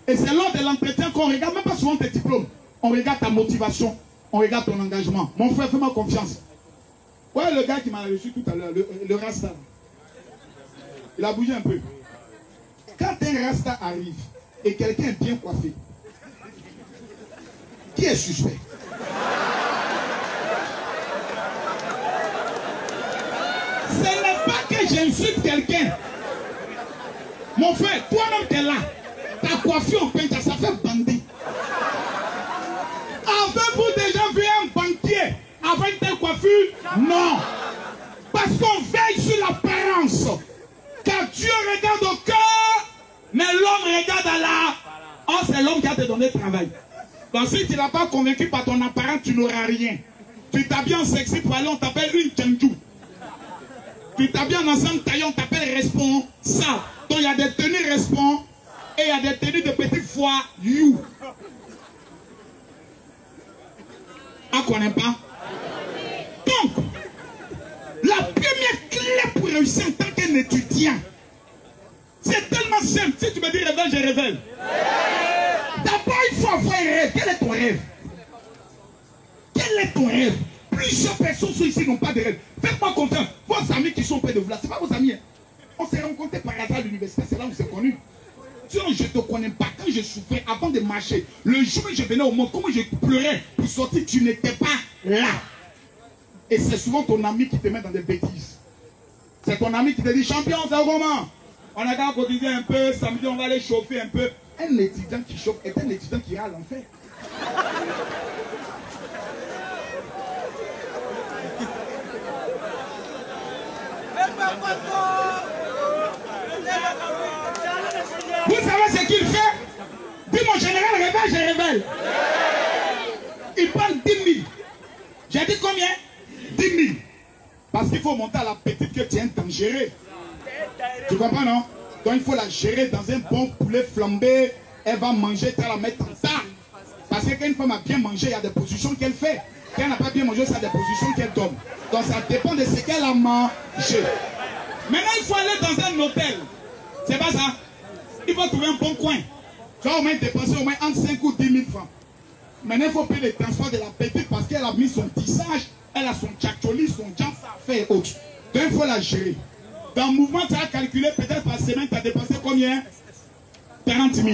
Et c'est lors de l'entretien qu'on regarde, même pas souvent tes diplômes, on regarde ta motivation, on regarde ton engagement. Mon frère, fais-moi confiance. Ouais, le gars qui m'a reçu tout à l'heure, le Rasta, il a bougé un peu. Quand un Rasta arrive et quelqu'un est bien coiffé, qui est suspect? Ce n'est pas que j'insulte quelqu'un. Mon frère, toi-même t'es là. Ta coiffure en peinture, ça fait bandit. Avez-vous déjà vu un banquier avec telle coiffure? Non. Parce qu'on veille sur l'apparence. Car Dieu regarde au cœur, mais l'homme regarde à la... Oh, c'est l'homme qui a te donné le travail. Donc si tu n'as pas convaincu par ton apparence, tu n'auras rien. Tu t'habilles en sexy pour aller, on t'appelle une tchandjou. Tu t'habilles en ensemble taillé, on t'appelle responsable. Donc il y a des tenues responsables et il y a des tenues de petite foi you. On ne connaît pas. Donc, la première clé pour réussir en tant qu'un étudiant, c'est tellement simple. Si tu me dis révèle, je révèle. D'abord, il faut avoir un rêve. Quel est ton rêve? Quel est ton rêve? Plusieurs personnes ici n'ont pas de rêve. Faites-moi confiance. Vos amis qui sont près de vous là, ce n'est pas vos amis. Hein. On s'est rencontrés par hasard à l'université, c'est là où on s'est connus. Sinon, je ne te connais pas. Quand je souffrais avant de marcher, le jour où je venais au monde, comment je pleurais pour sortir, tu n'étais pas là. Et c'est souvent ton ami qui te met dans des bêtises. C'est ton ami qui te dit, champion, c'est comment? On a qu'à cotiser un peu, samedi on va aller chauffer un peu. Un étudiant qui chauffe est un étudiant qui ira à l'enfer. Vous savez ce qu'il fait? Dis mon général, révèle, je révèle. Il parle 10 000. J'ai dit combien? 10 000. Parce qu'il faut monter à la petite que tu es un temps géré. Tu comprends, non? Donc il faut la gérer dans un bon poulet flambé. Elle va manger, tu vas la mettre en tas. Parce que quand une femme a bien mangé, il y a des positions qu'elle fait. Quand elle n'a pas bien mangé, ça a des positions qu'elle donne. Donc ça dépend de ce qu'elle a mangé. Maintenant, il faut aller dans un hôtel. C'est pas ça. Il faut trouver un bon coin. Tu vas au moins dépenser au moins entre 5 ou 10 000 francs. Maintenant, il faut payer le transport de la petite parce qu'elle a mis son tissage, elle a son tchakcholi, son jam, ça fait et autres. Donc, il faut la gérer. Dans le mouvement, tu as calculé peut-être par semaine, tu as dépensé combien? 40 000.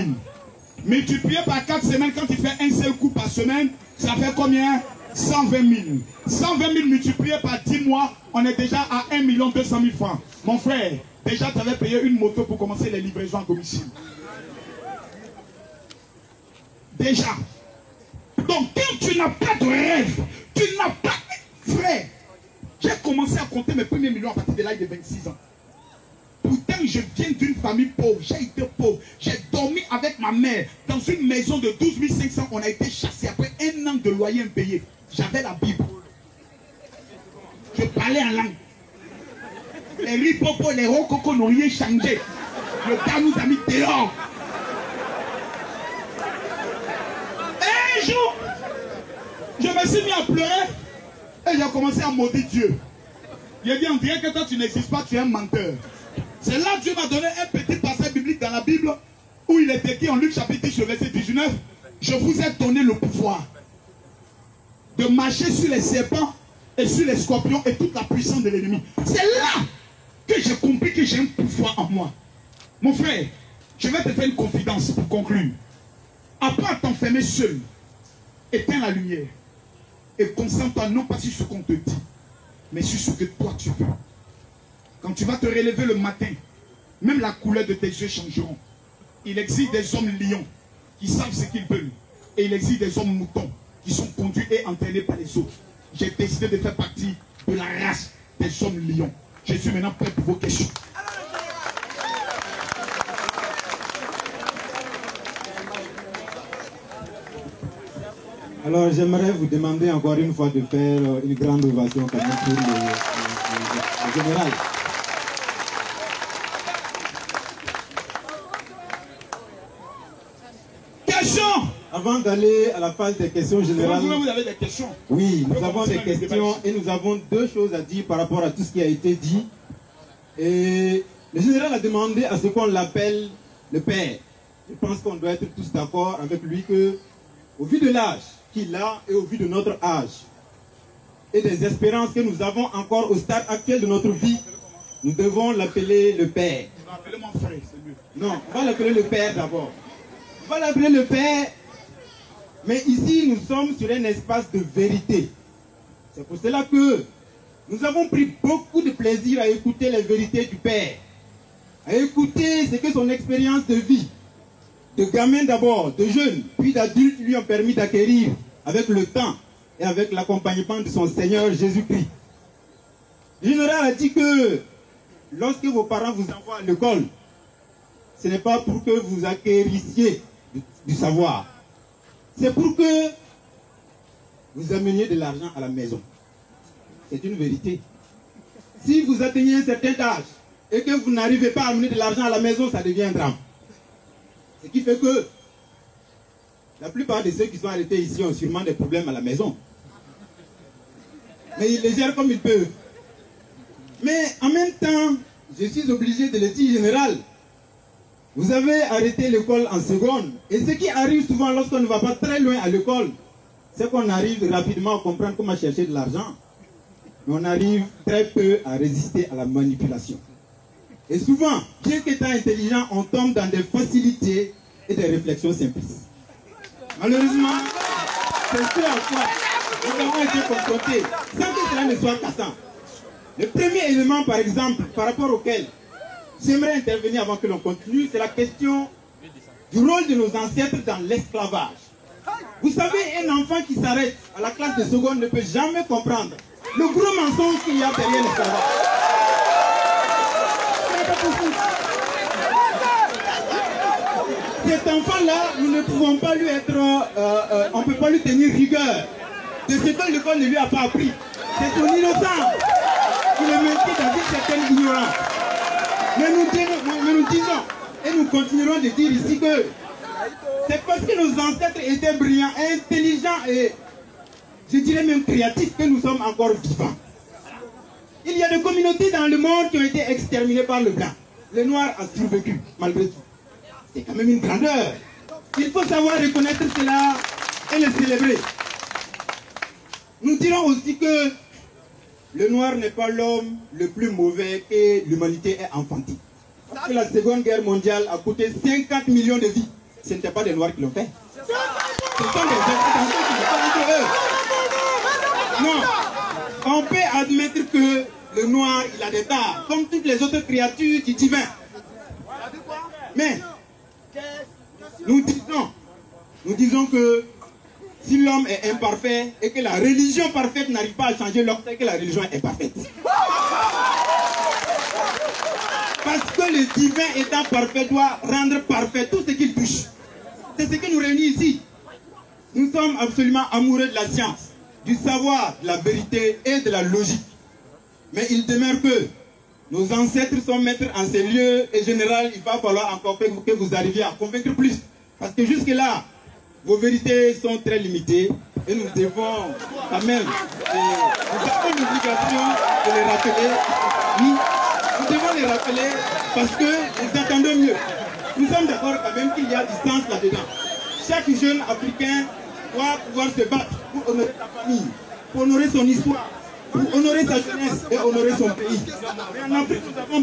Multiplié par 4 semaines, quand tu fais un seul coup par semaine, ça fait combien? 120 000. 120 000 multiplié par 10 mois, on est déjà à 1 200 000 francs. Mon frère, déjà tu avais payé une moto pour commencer les livraisons à domicile. Déjà. Donc quand tu n'as pas de rêve, tu n'as pas... Frère, j'ai commencé à compter mes premiers millions à partir de l'âge de 26 ans. Pourtant, je viens d'une famille pauvre, j'ai été pauvre. J'ai dormi avec ma mère dans une maison de 12 500. On a été chassés après un an de loyer impayé. J'avais la Bible. Je parlais en langue. Les ripopos, les rococos n'ont rien changé. Le gars nous a mis dehors. Un jour, je me suis mis à pleurer et j'ai commencé à maudire Dieu. Il a dit, on dirait que toi tu n'existes pas, tu es un menteur. C'est là que Dieu m'a donné un petit passage biblique dans la Bible où il est écrit en Luc chapitre 10, verset 19, je vous ai donné le pouvoir de marcher sur les serpents et sur les scorpions et toute la puissance de l'ennemi. C'est là que j'ai compris que j'ai un pouvoir en moi. Mon frère, je vais te faire une confidence pour conclure. Apprends à t'enfermer seul. Éteins la lumière. Et concentre-toi non pas sur ce qu'on te dit, mais sur ce que toi tu veux. Quand tu vas te relever le matin, même la couleur de tes yeux changeront. Il existe des hommes lions qui savent ce qu'ils veulent. Et il existe des hommes moutons qui sont conduits et entraînés par les autres. J'ai décidé de faire partie de la race des hommes lions. Je suis maintenant prêt pour vos questions. Alors j'aimerais vous demander encore une fois de faire une grande ovation pour le général. Questions? Avant d'aller à la phase des questions générales, Vous avez des questions? oui, nous avons des questions et nous avons deux choses à dire par rapport à tout ce qui a été dit. Et le général a demandé à ce qu'on l'appelle le père. Je pense qu'on doit être tous d'accord avec lui que, au vu de l'âge qu'il a et au vu de notre âge et des espérances que nous avons encore au stade actuel de notre vie, nous devons l'appeler le père. Appelez mon frère, c'est mieux. Non, on va l'appeler le père d'abord. On va l'appeler le père, mais ici nous sommes sur un espace de vérité. C'est pour cela que nous avons pris beaucoup de plaisir à écouter les vérités du père, à écouter ce que son expérience de vie, de gamin d'abord, de jeune, puis d'adulte lui ont permis d'acquérir avec le temps et avec l'accompagnement de son Seigneur Jésus-Christ. Le général a dit que lorsque vos parents vous envoient à l'école, ce n'est pas pour que vous acquérissiez du savoir. C'est pour que vous ameniez de l'argent à la maison. C'est une vérité. Si vous atteignez un certain âge et que vous n'arrivez pas à amener de l'argent à la maison, ça devient un drame. Ce qui fait que la plupart de ceux qui sont arrêtés ici ont sûrement des problèmes à la maison. Mais ils les gèrent comme ils peuvent. Mais en même temps, je suis obligé de le dire, général. Vous avez arrêté l'école en seconde. Et ce qui arrive souvent lorsqu'on ne va pas très loin à l'école, c'est qu'on arrive rapidement à comprendre comment chercher de l'argent. Mais on arrive très peu à résister à la manipulation. Et souvent, bien qu'étant intelligent, on tombe dans des facilités et des réflexions simplistes. Malheureusement, c'est ce à quoi nous avons été confrontés, sans que cela ne soit cassant. Le premier élément, par exemple, par rapport auquel j'aimerais intervenir avant que l'on continue, c'est la question du rôle de nos ancêtres dans l'esclavage. Vous savez, un enfant qui s'arrête à la classe de seconde ne peut jamais comprendre le gros mensonge qu'il y a derrière l'esclavage. Cet enfant-là, nous ne pouvons pas lui être, on ne peut pas lui tenir rigueur de ce que l'école ne lui a pas appris. C'est son innocence qui le maintient dans une certaine ignorance. Mais nous disons, et nous continuerons de dire ici que c'est parce que nos ancêtres étaient brillants, intelligents et je dirais même créatifs que nous sommes encore vivants. Il y a des communautés dans le monde qui ont été exterminées par le blanc. Le noir a survécu, malgré tout. C'est quand même une grandeur. Il faut savoir reconnaître cela et le célébrer. Nous dirons aussi que le noir n'est pas l'homme le plus mauvais et l'humanité est enfantine. Parce que la Seconde Guerre mondiale a coûté 50 millions de vies. Ce n'était pas des noirs qui l'ont fait. Ce sont des occidentaux qui l'ont fait entre eux. Non. On peut admettre que le noir, il a des tares, comme toutes les autres créatures du divin. Mais, nous disons que si l'homme est imparfait et que la religion parfaite n'arrive pas à changer l'homme, c'est que la religion est parfaite. Parce que le divin étant parfait doit rendre parfait tout ce qu'il touche. C'est ce qui nous réunit ici. Nous sommes absolument amoureux de la science, du savoir, de la vérité et de la logique. Mais il demeure que nos ancêtres sont maîtres en ces lieux et en général, il va falloir encore que vous arriviez à convaincre plus. Parce que jusque-là, vos vérités sont très limitées et nous devons quand même, nous avons l'obligation de les rappeler. Oui, nous devons les rappeler parce que nous entendons mieux. Nous sommes d'accord quand même qu'il y a du sens là-dedans. Chaque jeune africain doit pouvoir se battre pour honorer sa famille, pour honorer son histoire, pour honorer sa jeunesse et honorer son pays. Mais en Afrique, nous avons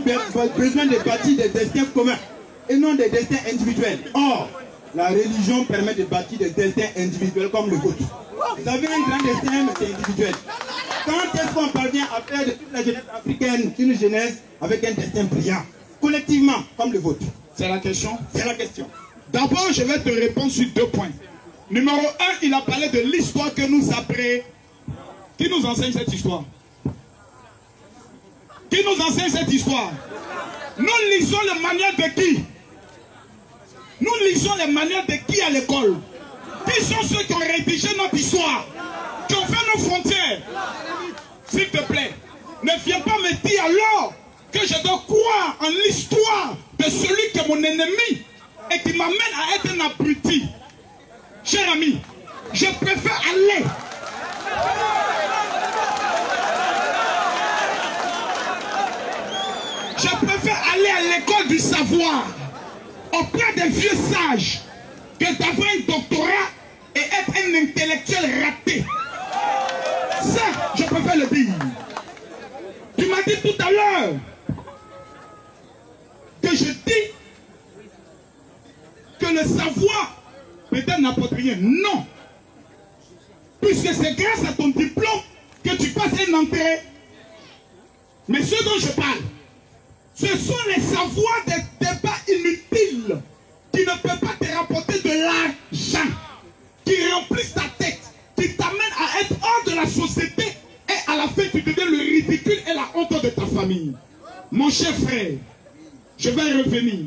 besoin de bâtir des destins communs et non des destins individuels. Or, la religion permet de bâtir des destins individuels comme le vôtre. Vous avez un grand destin, mais c'est individuel. Quand est-ce qu'on parvient à faire de toute la jeunesse africaine une jeunesse avec un destin brillant, collectivement, comme le vôtre? C'est la question? C'est la question. D'abord, je vais te répondre sur 2 points. Numéro 1, il a parlé de l'histoire que nous apprenons. Qui nous enseigne cette histoire? Qui nous enseigne cette histoire? Nous lisons les manuels de qui? Nous lisons les manuels de qui à l'école? Qui sont ceux qui ont rédigé notre histoire? Qui ont fait nos frontières? S'il te plaît, ne viens pas me dire alors que je dois croire en l'histoire de celui qui est mon ennemi et qui m'amène à être un abruti. Cher ami, je préfère aller. Je préfère aller à l'école du savoir auprès des vieux sages que d'avoir un doctorat et être un intellectuel raté. Ça, je préfère le dire. Tu m'as dit tout à l'heure que je dis que le savoir peut-être n'apporte rien. Non. Puisque c'est grâce à ton diplôme que tu passes une entrée. Mais ce dont je parle, ce sont les savoirs des débats inutiles qui ne peuvent pas te rapporter de l'argent, qui remplissent ta tête, qui t'amènent à être hors de la société et à la fin tu deviens le ridicule et la honte de ta famille. Mon cher frère, je vais revenir.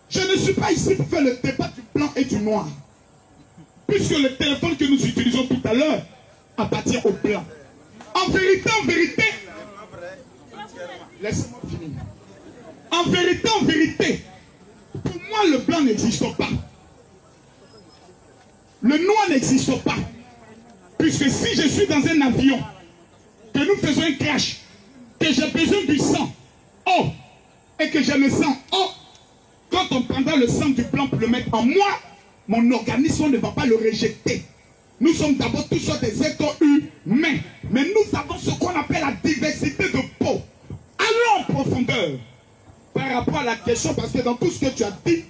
Je ne suis pas ici pour faire le débat du blanc et du noir. Puisque le téléphone que nous utilisons tout à l'heure appartient au blanc. En vérité, laisse-moi finir. En vérité, pour moi le blanc n'existe pas. Le noir n'existe pas. Puisque si je suis dans un avion, que nous faisons un crash, que j'ai besoin du sang, oh, et que je me sens, oh, quand on prendra le sang du blanc pour le mettre en moi, mon organisme ne va pas le rejeter. Nous sommes d'abord tous des êtres humains. Mais nous avons ce qu'on appelle la diversité de peau. Allons en profondeur par rapport à la question, parce que dans tout ce que tu as dit,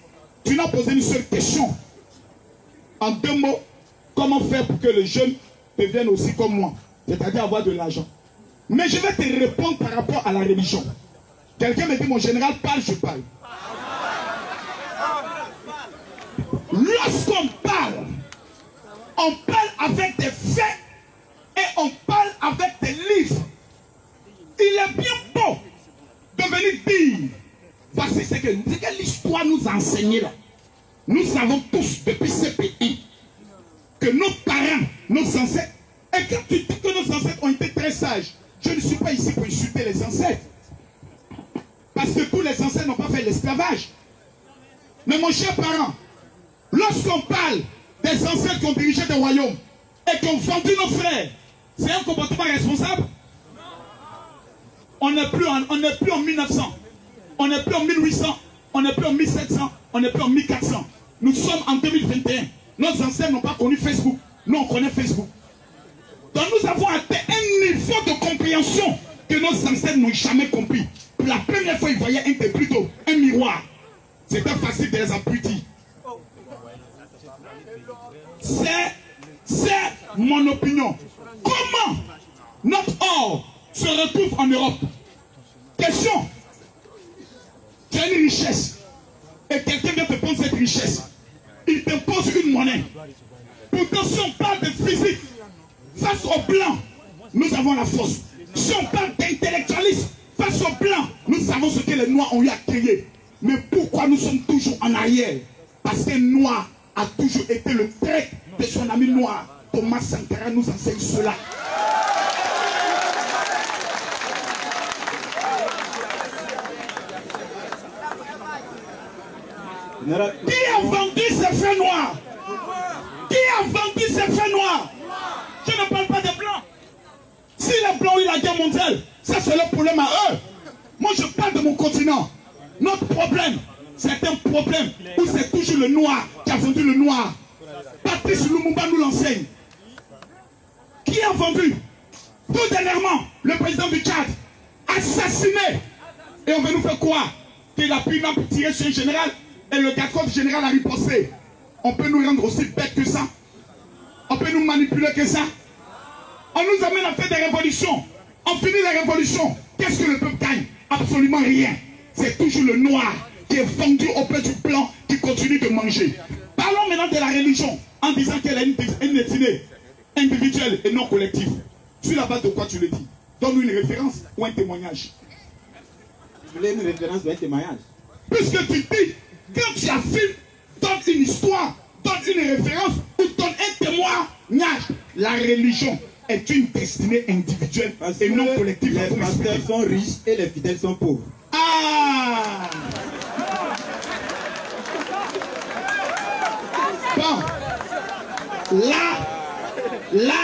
tu n'as posé une seule question. En 2 mots, comment faire pour que les jeunes deviennent aussi comme moi, c'est-à-dire avoir de l'argent. Mais je vais te répondre par rapport à la religion. Quelqu'un me dit, mon général, parle, je parle. Lorsqu'on parle avec des faits et on parle avec des livres. Il est bien beau de venir dire, voici ce que l'histoire nous a enseigné là. Nous savons tous depuis ce pays que nos parents, nos ancêtres, et quand tu dis que nos ancêtres ont été très sages, je ne suis pas ici pour insulter les ancêtres. Parce que tous les ancêtres n'ont pas fait l'esclavage. Mais mon cher parent, lorsqu'on parle des ancêtres qui ont dirigé des royaumes et qui ont vendu nos frères, c'est un comportement responsable? On n'est plus en 1900, on n'est plus en 1800, on n'est plus en 1700, on n'est plus en 1400. Nous sommes en 2021. Nos ancêtres n'ont pas connu Facebook. Nous, on connaît Facebook. Donc nous avons atteint un niveau de compréhension que nos ancêtres n'ont jamais compris. Pour la première fois, ils voyaient plutôt un miroir. C'était facile de les abrutir. C'est mon opinion. Comment notre or se retrouve en Europe? Question. Tu as une richesse. Et quelqu'un vient te prendre cette richesse. Il te pose une monnaie. Pourtant, si on parle de physique, face au blanc, nous avons la force. Si on parle d'intellectualisme, face au blanc, nous savons ce que les Noirs ont eu à créer. Mais pourquoi nous sommes toujours en arrière? Parce que Noir a toujours été le trait de son ami noir. Thomas Sankara nous enseigne cela. Qui a vendu ces faits noirs? Qui a vendu ces faits noirs? Je ne parle pas des blancs. Si les blancs ont eu la guerre mondiale, ça c'est leur problème à eux. Moi je parle de mon continent. Notre problème, c'est un problème où c'est toujours le noir qui a vendu le noir. Patrice Lumumba nous l'enseigne. Qui a vendu? Tout dernièrement, le président du Tchad, assassiné. Et on veut nous faire croire qu'il a pu une arme tirer sur un général et le Gakov général a riposté. On peut nous rendre aussi bêtes que ça. On peut nous manipuler que ça. On nous amène à faire des révolutions. On finit les révolutions. Qu'est-ce que le peuple gagne? Absolument rien. C'est toujours le noir qui est vendu auprès du blanc qui continue de manger. Parlons maintenant de la religion en disant qu'elle a une destinée individuelle et non collective. Sur la base de quoi tu le dis? Donne-nous une référence ou un témoignage. Tu voulais une référence ou un témoignage? Puisque tu dis, quand tu affirmes, donne une histoire, donne une référence ou donne un témoignage. La religion est une destinée individuelle et non collective. Les pasteurs sont riches et les fidèles sont pauvres. Ah! Bon, là,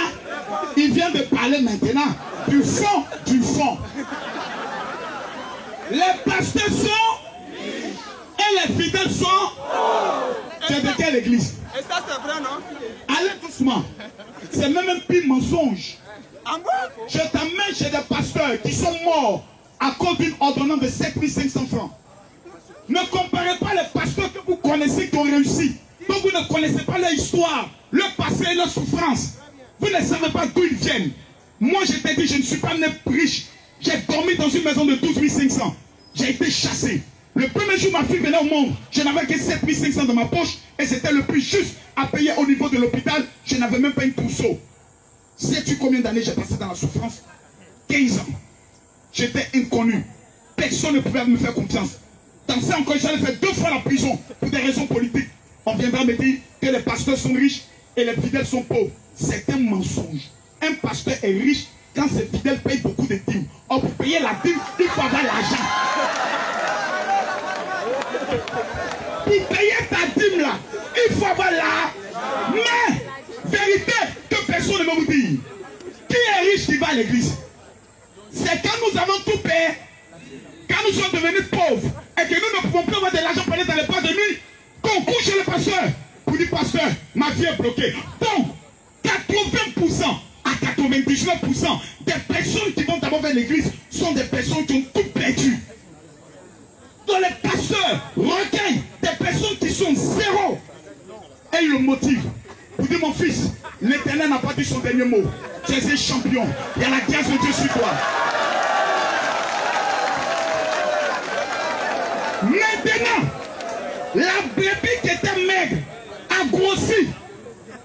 il vient de parler maintenant du fond, du fond. Les pasteurs sont et les fidèles sont. C'est de quelle église? Et ça c'est vrai, non? Allez doucement. C'est même un pire mensonge. Je t'amène chez des pasteurs qui sont morts à cause d'une ordonnance de 7500 francs. Ne comparez pas les pasteurs que vous connaissez qui ont réussi. Donc vous ne connaissez pas leur histoire, leur passé et leur souffrance. Vous ne savez pas d'où ils viennent. Moi je t'ai dit, je ne suis pas né riche. J'ai dormi dans une maison de 12 500. J'ai été chassé. Le premier jour ma fille venait au monde, je n'avais que 7 500 dans ma poche et c'était le plus juste à payer au niveau de l'hôpital. Je n'avais même pas une trousseau. Sais-tu combien d'années j'ai passé dans la souffrance? 15 ans. J'étais inconnu. Personne ne pouvait me faire confiance. Dans ça encore, j'allais faire 2 fois la prison pour des raisons politiques. On viendra me dire que les pasteurs sont riches et les fidèles sont pauvres. C'est un mensonge. Un pasteur est riche quand ses fidèles payent beaucoup de dîmes. Or, pour payer la dîme, il faut avoir l'argent. Pour payer ta dîme là, il faut avoir l'argent. Mais, vérité que personne ne va vous dire. Qui est riche qui va à l'église? C'est quand nous avons tout payé, quand nous sommes devenus pauvres et que nous ne pouvons plus avoir de l'argent pour aller dans les pas de nuit, qu'on couche chez le pasteur pour dire pasteur, ma vie est bloquée. Donc, 80% à 99% des personnes qui vont d'abord vers l'église sont des personnes qui ont tout perdu. Donc les pasteurs recueillent des personnes qui sont zéro et ils le motivent. Pour dire mon fils, l'Éternel n'a pas dit son dernier mot. Tu es un champion. Il y a la grâce de Dieu sur toi. Maintenant, la brebis qui était maigre a grossi.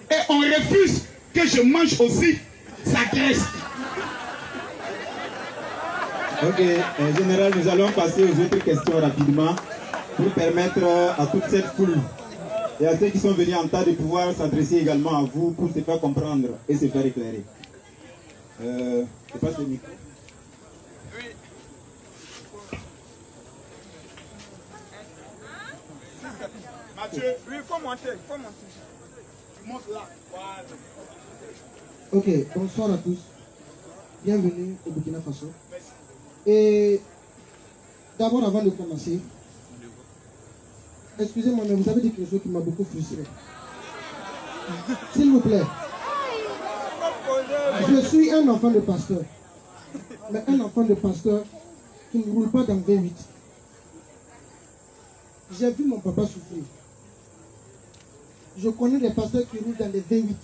Et on refuse que je mange aussi sa graisse. Ok, général, nous allons passer aux autres questions rapidement pour permettre à toute cette foule et à ceux qui sont venus en tas de pouvoir s'adresser également à vous pour se faire comprendre et se faire éclairer. Je passe le micro. Oui. Mathieu, oui, il faut monter, il faut monter. Tu montes là. Voilà. Ok, bonsoir à tous. Bienvenue au Burkina Faso. Et d'abord, avant de commencer, excusez-moi, mais vous avez dit quelque chose qui m'a beaucoup frustré. S'il vous plaît. Je suis un enfant de pasteur. Mais un enfant de pasteur qui ne roule pas dans V8. J'ai vu mon papa souffrir. Je connais des pasteurs qui roulent dans des V8.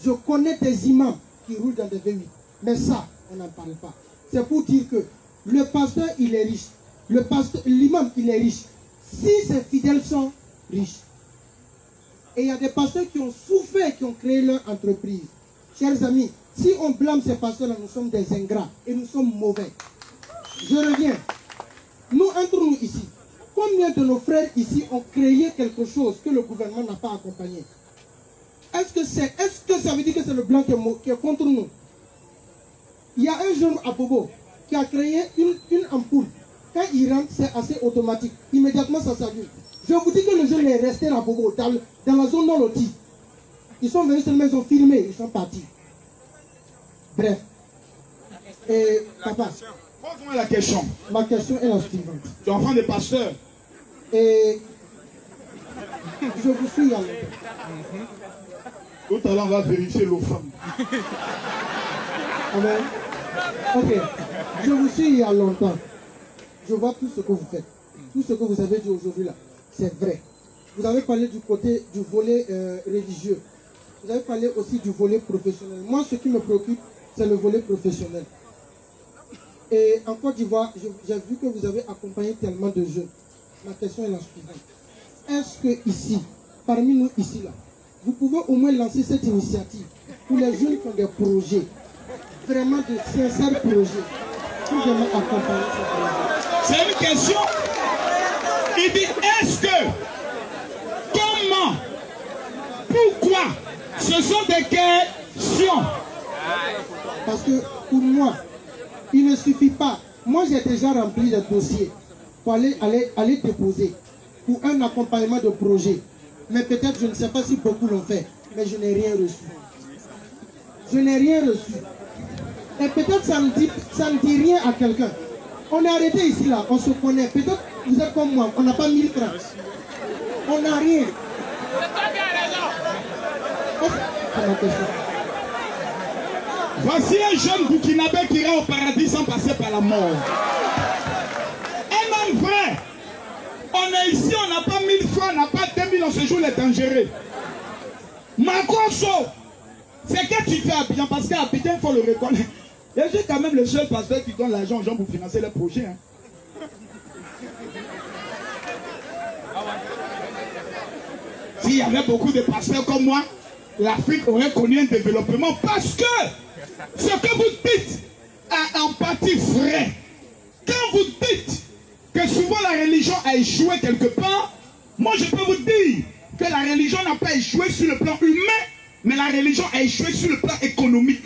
Je connais des imams qui roulent dans des V8. Mais ça, on n'en parle pas. C'est pour dire que le pasteur, il est riche. L'imam, il est riche. Si ses fidèles sont riches. Et il y a des pasteurs qui ont souffert, qui ont créé leur entreprise. Chers amis, si on blâme ces pasteurs-là, nous sommes des ingrats et nous sommes mauvais. Je reviens. Nous, entre nous ici, combien de nos frères ici ont créé quelque chose que le gouvernement n'a pas accompagné? Est-ce que ça veut dire que c'est le blanc qui est contre nous? Il y a un jeune à Bobo qui a créé une ampoule. Quand il rentre, c'est assez automatique. Immédiatement, ça s'allume. Je vous dis que le jeune est resté à Bobo, dans la zone non lotie. Ils sont venus seulement, ils ont filmé, ils sont partis. Bref. Et papa, pose-moi la question. Ma question est la suivante. Tu es enfant de pasteur. Et je vous suis à Tout à l'heure, on va vérifier l'offrande. Amen. Ok. Je vous suis il y a longtemps. Je vois tout ce que vous faites. Tout ce que vous avez dit aujourd'hui là, c'est vrai. Vous avez parlé du côté du volet religieux. Vous avez parlé aussi du volet professionnel. Moi, ce qui me préoccupe, c'est le volet professionnel. Et en Côte d'Ivoire, j'ai vu que vous avez accompagné tellement de jeunes. Ma question est la suivante. Est-ce que ici, parmi nous ici là, vous pouvez au moins lancer cette initiative pour les jeunes qui ont des projets, vraiment de sincères projets, pour vraiment accompagner ces projets? C'est une question. Il dit, est-ce que, comment, pourquoi, ce sont des questions. Parce que pour moi, il ne suffit pas. Moi, j'ai déjà rempli des dossiers pour aller déposer pour un accompagnement de projet. Mais peut-être, je ne sais pas si beaucoup l'ont fait, mais je n'ai rien reçu. Je n'ai rien reçu. Et peut-être ça ne dit rien à quelqu'un. On est arrêté ici, là, on se connaît. Peut-être vous êtes comme moi, on n'a pas 1000 francs. On n'a rien. C'est ma question. Voici un jeune Burkinabé qui ira au paradis sans passer par la mort. Un homme vrai. On est ici, on n'a pas 1000 francs, on n'a pas 2000, on se joue les dangereux. Makoso, c'est que tu fais à Abidjan, parce qu'à Abidjan, il faut le reconnaître. Je suis quand même le seul pasteur qui donne l'argent aux gens pour financer les projets. Hein. S'il y avait beaucoup de pasteurs comme moi, l'Afrique aurait connu un développement parce que ce que vous dites est en partie vrai. Quand vous dites que souvent la religion a échoué quelque part, moi je peux vous dire que la religion n'a pas échoué sur le plan humain, mais la religion a échoué sur le plan économique.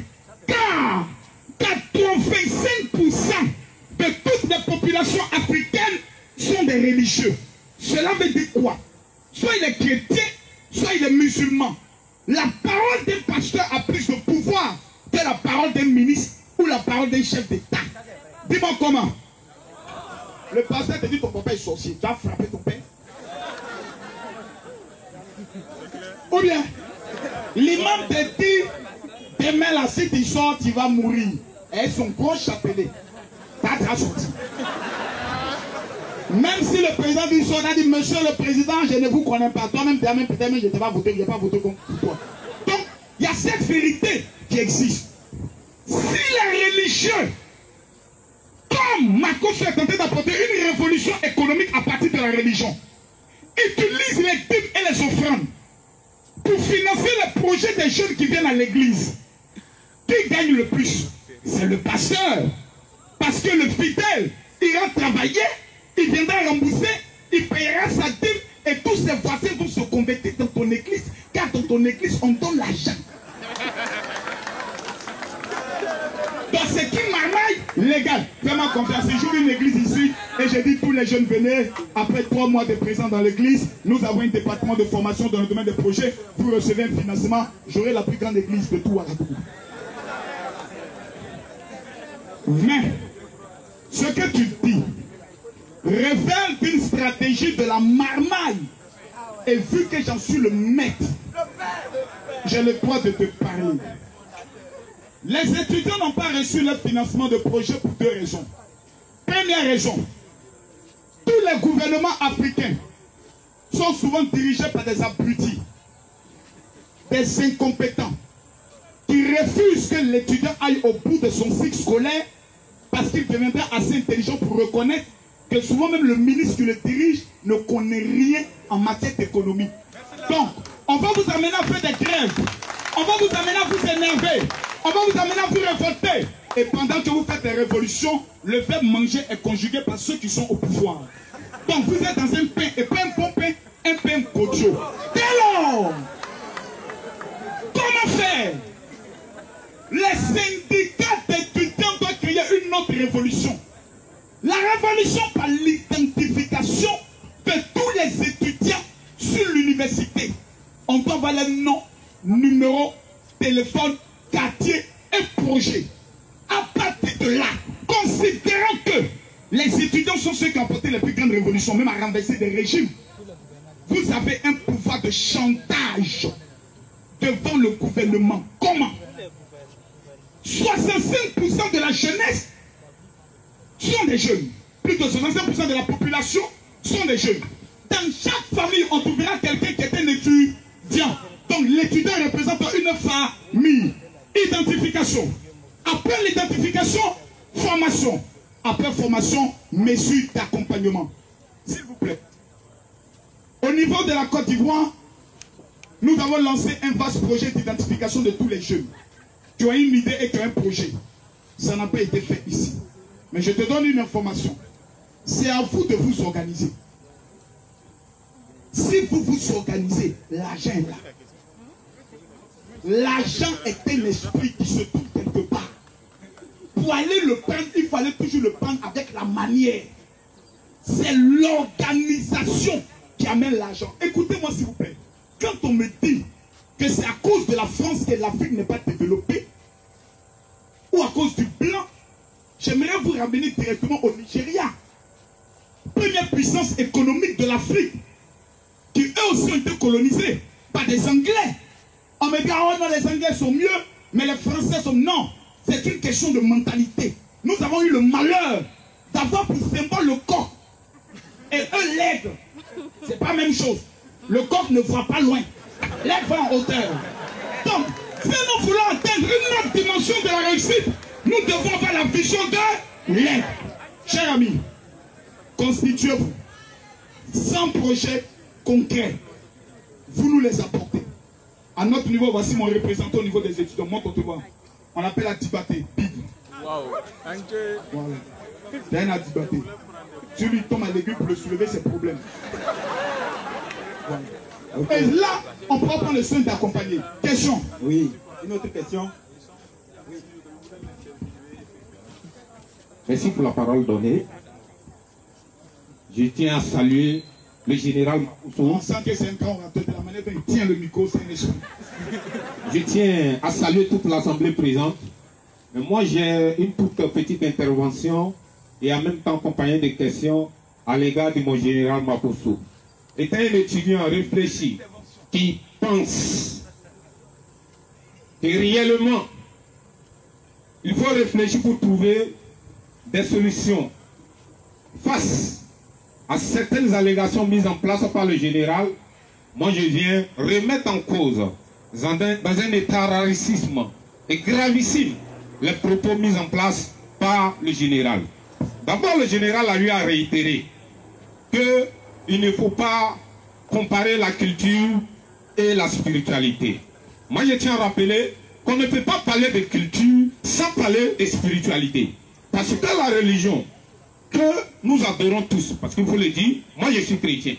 Car 85% de toutes les populations africaines sont des religieux. Cela veut dire quoi? Soit il est chrétien, soit il est musulman. La parole d'un pasteur a plus de pouvoir que la parole d'un ministre ou la parole d'un chef d'État. Dis-moi comment. Le pasteur te dit ton papa est sorcier. Tu as frappé ton père. Ou bien, l'imam te dit, demain là, si tu sors, tu vas mourir. Et son gros chapelet. T'as déjà sorti. Même si le président du Sud a dit, monsieur le président, je ne vous connais pas. Toi-même, peut-être, je ne vais pas voter, je ne vais pas voter contre toi. Donc, il y a cette vérité qui existe. Si les religieux, comme Makoso est tenté d'apporter une révolution économique à partir de la religion, utilisent les dîmes et les offrandes pour financer les projets des jeunes qui viennent à l'église, qui gagne le plus? C'est le pasteur. Parce que le fidèle ira travailler, il viendra rembourser, il payera sa dîme et tous ses voisins vont se convertir dans ton église. Car dans ton église, on donne l'argent. Donc ce qui m'arraille, légal, fais-moi confiance. J'ouvre une église ici et je dis tous les jeunes venez. Après 3 mois de présence dans l'église, nous avons un département de formation dans le domaine des projets. Vous recevez un financement. J'aurai la plus grande église de tout Ouagadougou. Mais ce que tu dis, révèle d'une stratégie de la marmaille. Et vu que j'en suis le maître, j'ai le droit de te parler. Les étudiants n'ont pas reçu leur financement de projet pour 2 raisons. Première raison, tous les gouvernements africains sont souvent dirigés par des abrutis, des incompétents, qui refusent que l'étudiant aille au bout de son cycle scolaire parce qu'il deviendra assez intelligent pour reconnaître que souvent même le ministre qui le dirige ne connaît rien en matière d'économie. Donc, on va vous amener à faire des grèves, on va vous amener à vous énerver, on va vous amener à vous révolter. Et pendant que vous faites des révolutions, le verbe manger est conjugué par ceux qui sont au pouvoir. Donc vous êtes dans un pain, et pas un bon pain, un pain gojo. Dès lors, comment faire? Les syndicats d'étudiants doivent créer une autre révolution. La révolution par l'identification de tous les étudiants sur l'université. On doit avoir les noms, numéros, téléphone, quartier et projet. À partir de là, considérant que les étudiants sont ceux qui ont porté les plus grandes révolutions, même à renverser des régimes, vous avez un pouvoir de chantage devant le gouvernement. Comment? 65% de la jeunesse sont des jeunes. Plus de 65% de la population sont des jeunes. Dans chaque famille, on trouvera quelqu'un qui est un étudiant. Donc l'étudiant représente une famille. Identification. Après l'identification, formation. Après formation, mesures d'accompagnement. S'il vous plaît. Au niveau de la Côte d'Ivoire, nous avons lancé un vaste projet d'identification de tous les jeunes qui ont une idée et qui ont un projet. Ça n'a pas été fait ici. Mais je te donne une information. C'est à vous de vous organiser. Si vous vous organisez, l'argent est là. L'argent est un esprit qui se trouve quelque part. Pour aller le prendre, il fallait toujours le prendre avec la manière. C'est l'organisation qui amène l'argent. Écoutez-moi s'il vous plaît. Quand on me dit que c'est à cause de la France que l'Afrique n'est pas développée, ou à cause du blanc, j'aimerais vous ramener directement au Nigeria. Première puissance économique de l'Afrique, qui eux aussi ont été colonisés par des Anglais. On me dit, oh non, les Anglais sont mieux, mais les Français sont... Non, c'est une question de mentalité. Nous avons eu le malheur d'avoir pour symbole le coq. Et eux, l'aigle. C'est pas la même chose. Le coq ne voit pas loin. L'aigle va en hauteur. Donc, si nous voulons atteindre une autre dimension de la réussite, nous devons avoir la vision de l'aigle. Chers amis, constituez-vous. Sans projet concret, vous nous les apportez. À notre niveau, voici mon représentant au niveau des étudiants. Monte au devant. On appelle à Dibaté. Big. Wow. Voilà. C'est un Dibaté. Si lui tombe à l'aiguille pour le soulever, c'est problème. Voilà. Okay. Et là, on pourra prendre le soin d'accompagner. Question. Oui. Une autre question. Oui. Merci pour la parole donnée. Je tiens à saluer le général Maputo. On sent que c'est un grand orateur de la manière dont il tient le micro, c'est un esprit. Je tiens à saluer toute l'Assemblée présente. Mais moi, j'ai une toute petite intervention et en même temps accompagner des questions à l'égard de mon général Maputo. Étant un étudiant réfléchi qui pense que réellement, il faut réfléchir pour trouver des solutions face à certaines allégations mises en place par le général. Moi, je viens remettre en cause, dans un état rarissime et gravissime, les propos mis en place par le général. D'abord, le général a eu à réitérer qu'il ne faut pas comparer la culture et la spiritualité. Moi, je tiens à rappeler qu'on ne peut pas parler de culture sans parler de spiritualité. Parce que la religion que nous adorons tous, parce qu'il faut le dire, moi je suis chrétien.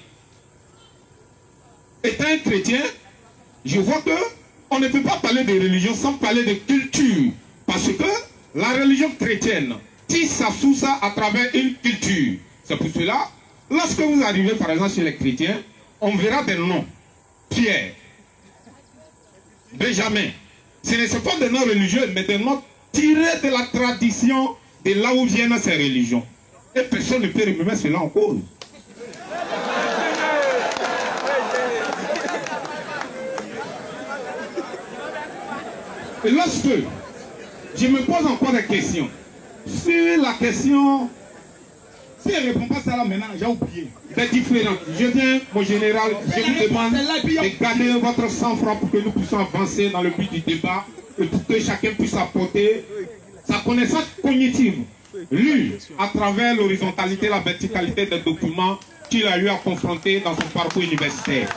Étant un chrétien, je vois que on ne peut pas parler de religion sans parler de culture. Parce que la religion chrétienne tisse sa source à travers une culture. C'est pour cela, lorsque vous arrivez par exemple chez les chrétiens, on verra des noms. Pierre, Benjamin. Ce ne sont pas des noms religieux, mais des noms tirés de la tradition de là où viennent ces religions. Et personne ne peut remettre cela en cause. Et lorsque je me pose encore des questions, sur la question, si elle ne répond pas ça là maintenant, j'ai oublié. des différentes, je viens, mon général, je vous demande de garder votre sang-froid pour que nous puissions avancer dans le but du débat et pour que chacun puisse apporter sa connaissance cognitive, lue à travers l'horizontalité et la verticalité des documents qu'il a eu à confronter dans son parcours universitaire.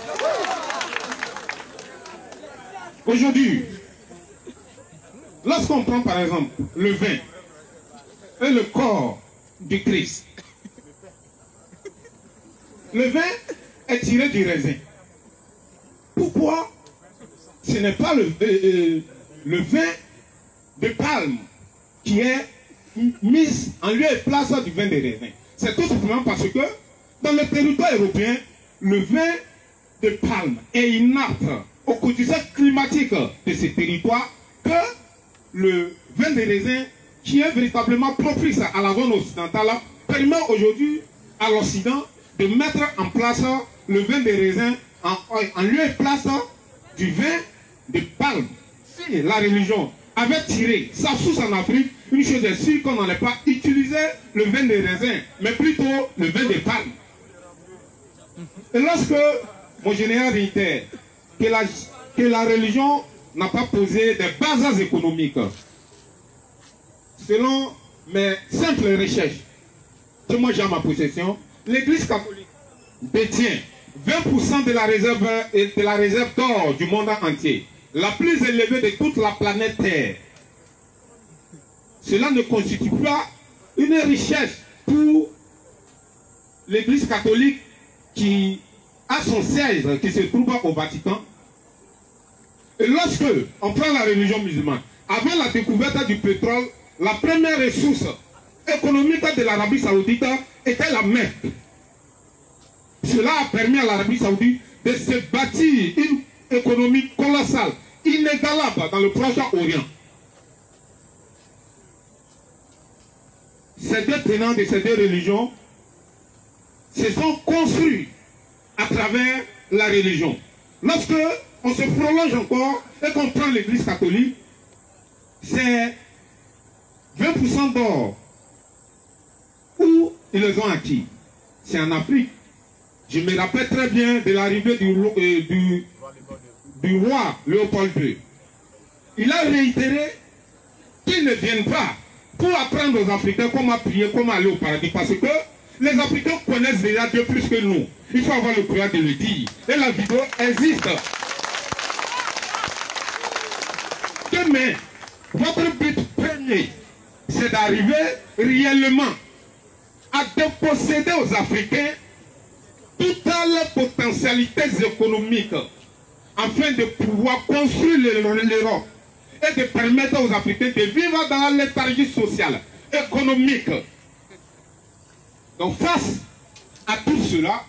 Aujourd'hui, lorsqu'on prend par exemple le vin et le corps du Christ, le vin est tiré du raisin. Pourquoi ce n'est pas le vin de palme qui est mis en lieu et place du vin de raisin? C'est tout simplement parce que dans le territoire européen, le vin de palme est inapte aux conditions climatiques de ces territoires que le vin de raisin, qui est véritablement propice à la zone occidentale, permet aujourd'hui à l'Occident de mettre en place le vin de raisin en lieu et place du vin de palme. Si la religion avait tiré sa source en Afrique, une chose est sûre qu'on n'allait pas utiliser le vin de raisin, mais plutôt le vin de palme. Et lorsque mon général réitère que la religion n'a pas posé des bases économiques, selon mes simples recherches que moi j'ai à ma possession, l'Église catholique détient 20% de la réserve d'or du monde entier, la plus élevée de toute la planète Terre. Cela ne constitue pas une richesse pour l'Église catholique qui a son siège qui se trouve au Vatican. Et lorsque on prend la religion musulmane, avant la découverte du pétrole, la première ressource économique de l'Arabie Saoudite était la Mecque. Cela a permis à l'Arabie Saoudite de se bâtir une économie colossale, inégalable dans le Proche-Orient. Ces deux tenants de ces deux religions se sont construits à travers la religion. Lorsque on se prolonge encore et qu'on prend l'Église catholique, c'est 20% d'or. Où ils les ont acquis? C'est en Afrique. Je me rappelle très bien de l'arrivée du roi Léopold II. Il a réitéré qu'ils ne viennent pas pour apprendre aux Africains comment prier, comment aller au paradis. Parce que les Africains connaissent déjà Dieu plus que nous. Il faut avoir le courage de le dire. Et la vidéo existe. Mais votre but premier, c'est d'arriver réellement à déposséder aux Africains toutes les potentialités économiques afin de pouvoir construire l'Europe et de permettre aux Africains de vivre dans la léthargie sociale, économique. Donc face à tout cela,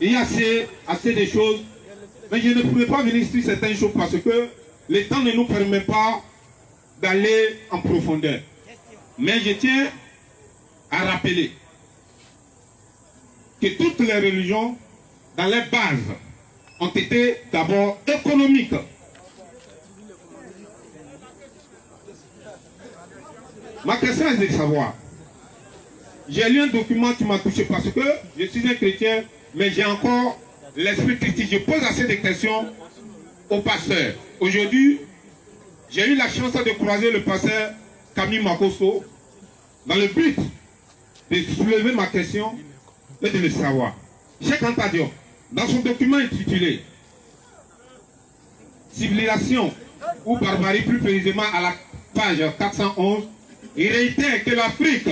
il y a assez de choses. Mais je ne pourrais pas venir sur certaines choses parce que le temps ne nous permet pas d'aller en profondeur. Mais je tiens à rappeler que toutes les religions, dans les bases, ont été d'abord économiques. Ma question est de savoir. J'ai lu un document qui m'a touché parce que je suis un chrétien, mais j'ai encore l'esprit critique. Je pose assez de questions au pasteur. Aujourd'hui, j'ai eu la chance de croiser le pasteur Camille Makosso dans le but de soulever ma question et de le savoir. Cheikh Anta Diop, dans son document intitulé Civilisation ou barbarie, plus précisément à la page 411, il réitère que l'Afrique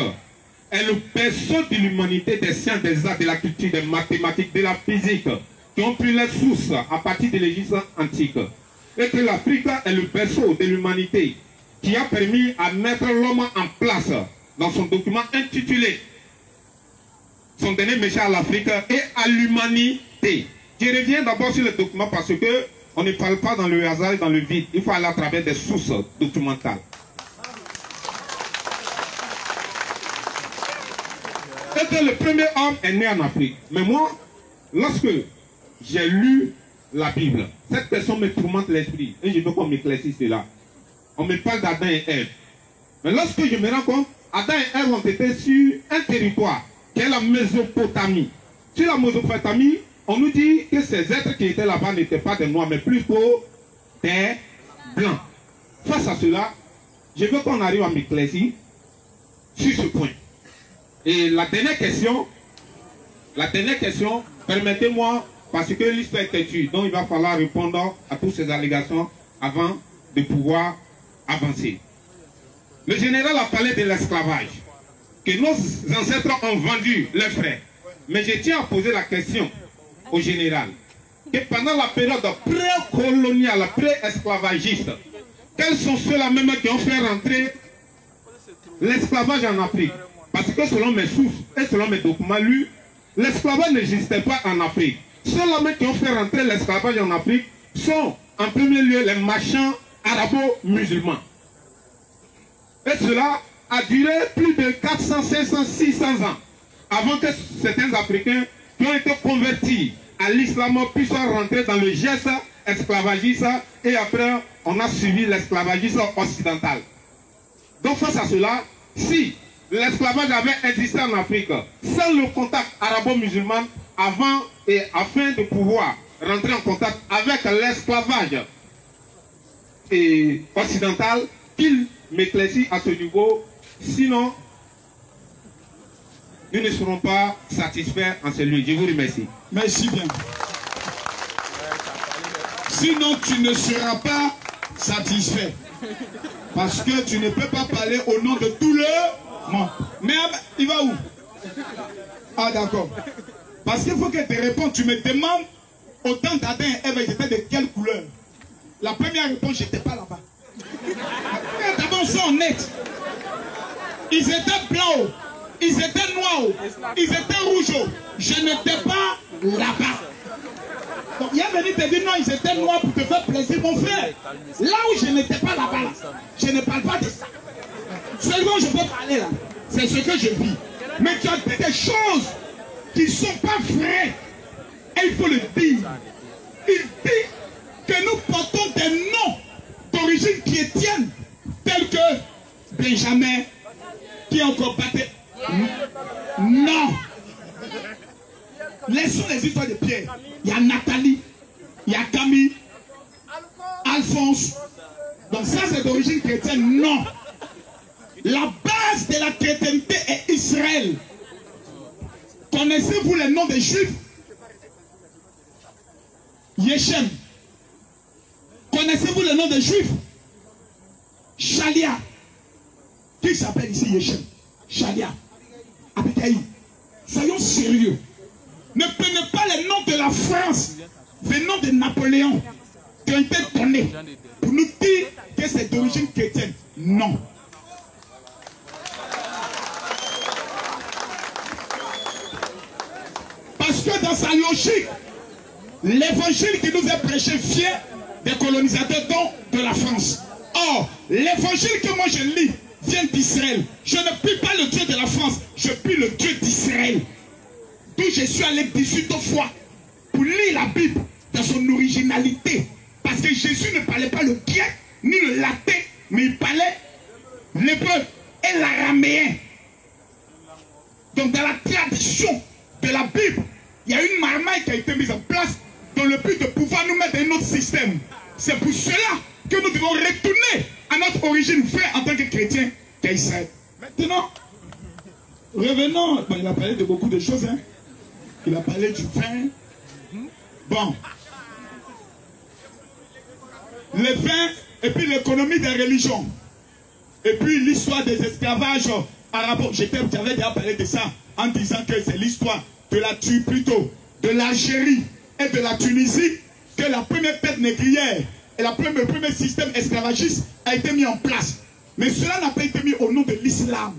est le berceau de l'humanité, des sciences, des arts, de la culture, des mathématiques, de la physique, qui ont pris leurs sources à partir de l'Égypte antique. Et que l'Afrique est le berceau de l'humanité qui a permis à mettre l'homme en place dans son document intitulé son dernier message à l'Afrique et à l'humanité. Je reviens d'abord sur le document parce que on ne parle pas dans le hasard et dans le vide. Il faut aller à travers des sources documentales. Et que le premier homme est né en Afrique. Mais moi, lorsque j'ai lu la Bible, cette personne me tourmente l'esprit. Et je veux qu'on m'éclaircisse cela. On me parle d'Adam et Ève. Mais lorsque je me rends compte, Adam et Ève ont été sur un territoire qui est la Mésopotamie. Sur la Mésopotamie, on nous dit que ces êtres qui étaient là-bas n'étaient pas des noirs, mais plutôt des blancs. Face à cela, je veux qu'on arrive à m'éclaircir sur ce point. Et la dernière question, permettez-moi, parce que l'histoire est têtue, donc il va falloir répondre à toutes ces allégations avant de pouvoir avancer. Le général a parlé de l'esclavage, que nos ancêtres ont vendu leurs frères. Mais je tiens à poser la question au général, que pendant la période pré-coloniale, pré-esclavagiste, quels sont ceux-là même qui ont fait rentrer l'esclavage en Afrique? Parce que selon mes sources et selon mes documents lus, l'esclavage n'existait pas en Afrique. Ceux-là même qui ont fait rentrer l'esclavage en Afrique sont en premier lieu les marchands arabo-musulmans. Et cela a duré plus de 400, 500, 600 ans avant que certains Africains qui ont été convertis à l'islam puissent rentrer dans le geste esclavagiste et après on a suivi l'esclavagisme occidental. Donc face à cela, si l'esclavage avait existé en Afrique sans le contact arabo-musulman avant et afin de pouvoir rentrer en contact avec l'esclavage occidental, qu'il m'éclaircit à ce niveau, sinon nous ne serons pas satisfaits en celui. Je vous remercie. Merci bien. Sinon tu ne seras pas satisfait. Parce que tu ne peux pas parler au nom de tout le monde. Mais il va où? Ah d'accord. Parce qu'il faut que tu répondes. Tu me demandes autant d'Adam et Ève, ils étaient de quelle couleur? La première réponse, je n'étais pas là-bas. D'abord, ils sont honnêtes. Ils étaient blancs, ils étaient noirs, ils étaient rouges. Je n'étais pas là-bas. Donc il est venu te dire non, ils étaient noirs pour te faire plaisir, mon frère. Là où je n'étais pas là-bas, je ne parle pas de ça. Ce dont je peux parler là, c'est ce que je vis. Mais tu as dit des choses qui ne sont pas vraies. Et il faut le dire. Il dit que nous portons des noms d'origine chrétienne, tels que Benjamin, qui est encore battu. Non. Laissons les histoires de Pierre. Il y a Nathalie, il y a Camille, Alphonse. Donc ça c'est d'origine chrétienne. Non. La base de la chrétienté est Israël. Connaissez-vous les noms des Juifs? Yeshem. Connaissez-vous le nom des Juifs? Chalia. Qui s'appelle ici Yeshem? Chalia. Abigaï. Soyons sérieux. Ne prenez pas les noms de la France venant de Napoléon qui ont été donnés pour nous dire que c'est d'origine chrétienne. Non. Parce que dans sa logique, l'évangile qui nous est prêché vient des colonisateurs, donc de la France. Or, l'évangile que moi je lis vient d'Israël. Je ne prie pas le Dieu de la France, je prie le Dieu d'Israël. D'où je suis allé 18 fois pour lire la Bible dans son originalité. Parce que Jésus ne parlait pas le grec ni le latin, mais il parlait l'hébreu et l'araméen. Donc dans la tradition de la Bible, il y a une marmaille qui a été mise en place dans le but de pouvoir nous mettre dans un autre système. C'est pour cela que nous devons retourner à notre origine vraie en tant que chrétien qu'à Israël. Maintenant, revenons. Bon, il a parlé de beaucoup de choses. Hein. Il a parlé du vin. Bon. Le vin et puis l'économie des religions. Et puis l'histoire des esclavages arabes. J'avais déjà parlé de ça en disant que c'est l'histoire de la Turquie, plutôt de l'Algérie et de la Tunisie, que la première perte négrière et le premier système esclavagiste a été mis en place. Mais cela n'a pas été mis au nom de l'islam.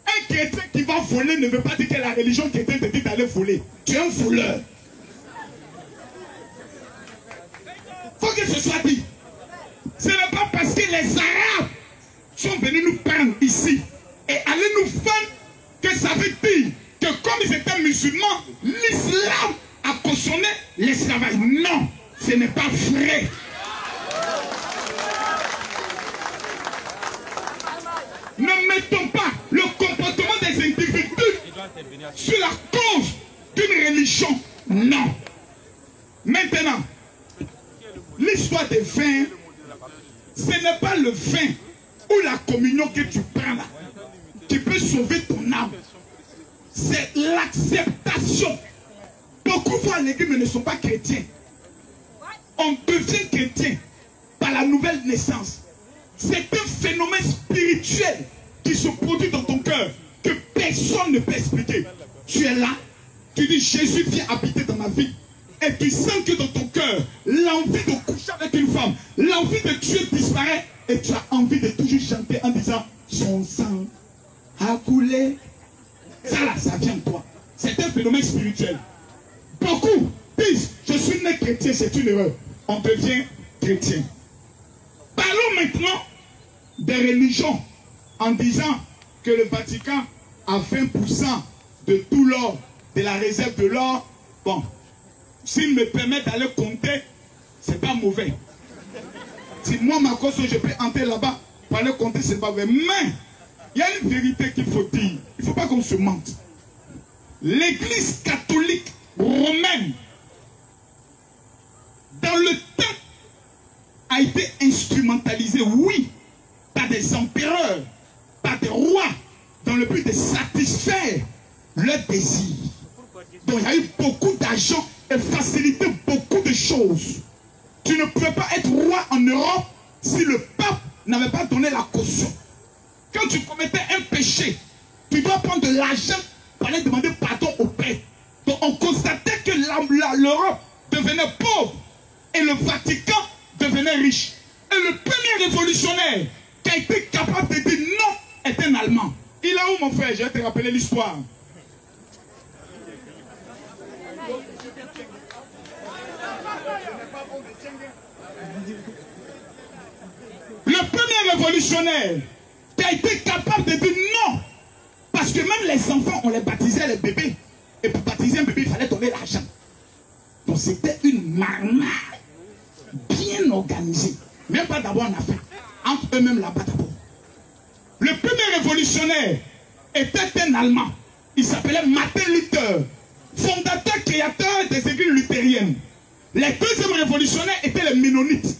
Un chrétien qui va voler ne veut pas dire que la religion chrétienne te dit d'aller voler. Tu es un voleur. Il faut que ce soit dit. Ce n'est pas parce que les Arabes sont venus nous prendre ici et aller nous vendre musulmans, l'islam a cautionné l'esclavage. Non, ce n'est pas vrai. Ne mettons pas le comportement des individus sur la cause d'une religion. Non. Maintenant, l'histoire des vins, ce n'est pas le vin ou la communion que tu prends là qui peut sauver ton âme. C'est l'acceptation. Beaucoup vont à l'église mais ne sont pas chrétiens. On devient chrétien par la nouvelle naissance. C'est un phénomène spirituel qui se produit dans ton cœur que personne ne peut expliquer. Tu es là, tu dis Jésus vient habiter dans ma vie. Et tu sens que dans ton cœur, l'envie de coucher avec une femme, l'envie de tuer disparaît. Et tu as envie de toujours chanter en disant son sang a coulé. Ça là, ça vient de toi. C'est un phénomène spirituel. Beaucoup disent je suis né chrétien, c'est une erreur. On devient chrétien. Parlons maintenant des religions en disant que le Vatican a 20% de tout l'or, de la réserve de l'or. Bon, s'il me permet d'aller compter, c'est pas mauvais. Si moi, ma cause, je peux entrer là-bas pour aller compter, c'est pas vrai. Mais il y a une vérité qu'il faut dire. Il ne faut pas qu'on se mente. L'église catholique romaine, dans le temps, a été instrumentalisée, oui, par des empereurs, par des rois, dans le but de satisfaire leurs désirs. Donc il y a eu beaucoup d'argent et facilité beaucoup de choses. Tu ne pouvais pas être roi en Europe si le pape n'avait pas donné la caution. Quand tu commettais un péché, tu dois prendre de l'argent pour aller demander pardon au Père. Donc on constatait que l'Europe devenait pauvre et le Vatican devenait riche. Et le premier révolutionnaire qui a été capable de dire non est un Allemand. Il est où mon frère? Je vais te rappeler l'histoire. Le premier révolutionnaire qui a été capable de dire non. Parce que même les enfants, on les baptisait les bébés. Et pour baptiser un bébé, il fallait donner l'argent. Donc c'était une marmite bien organisée. Même pas d'abord en Afrique. Entre eux-mêmes là-bas d'abord. Le premier révolutionnaire était un Allemand. Il s'appelait Martin Luther. Fondateur, créateur des églises luthériennes. Les deuxièmes révolutionnaires étaient les Ménonites.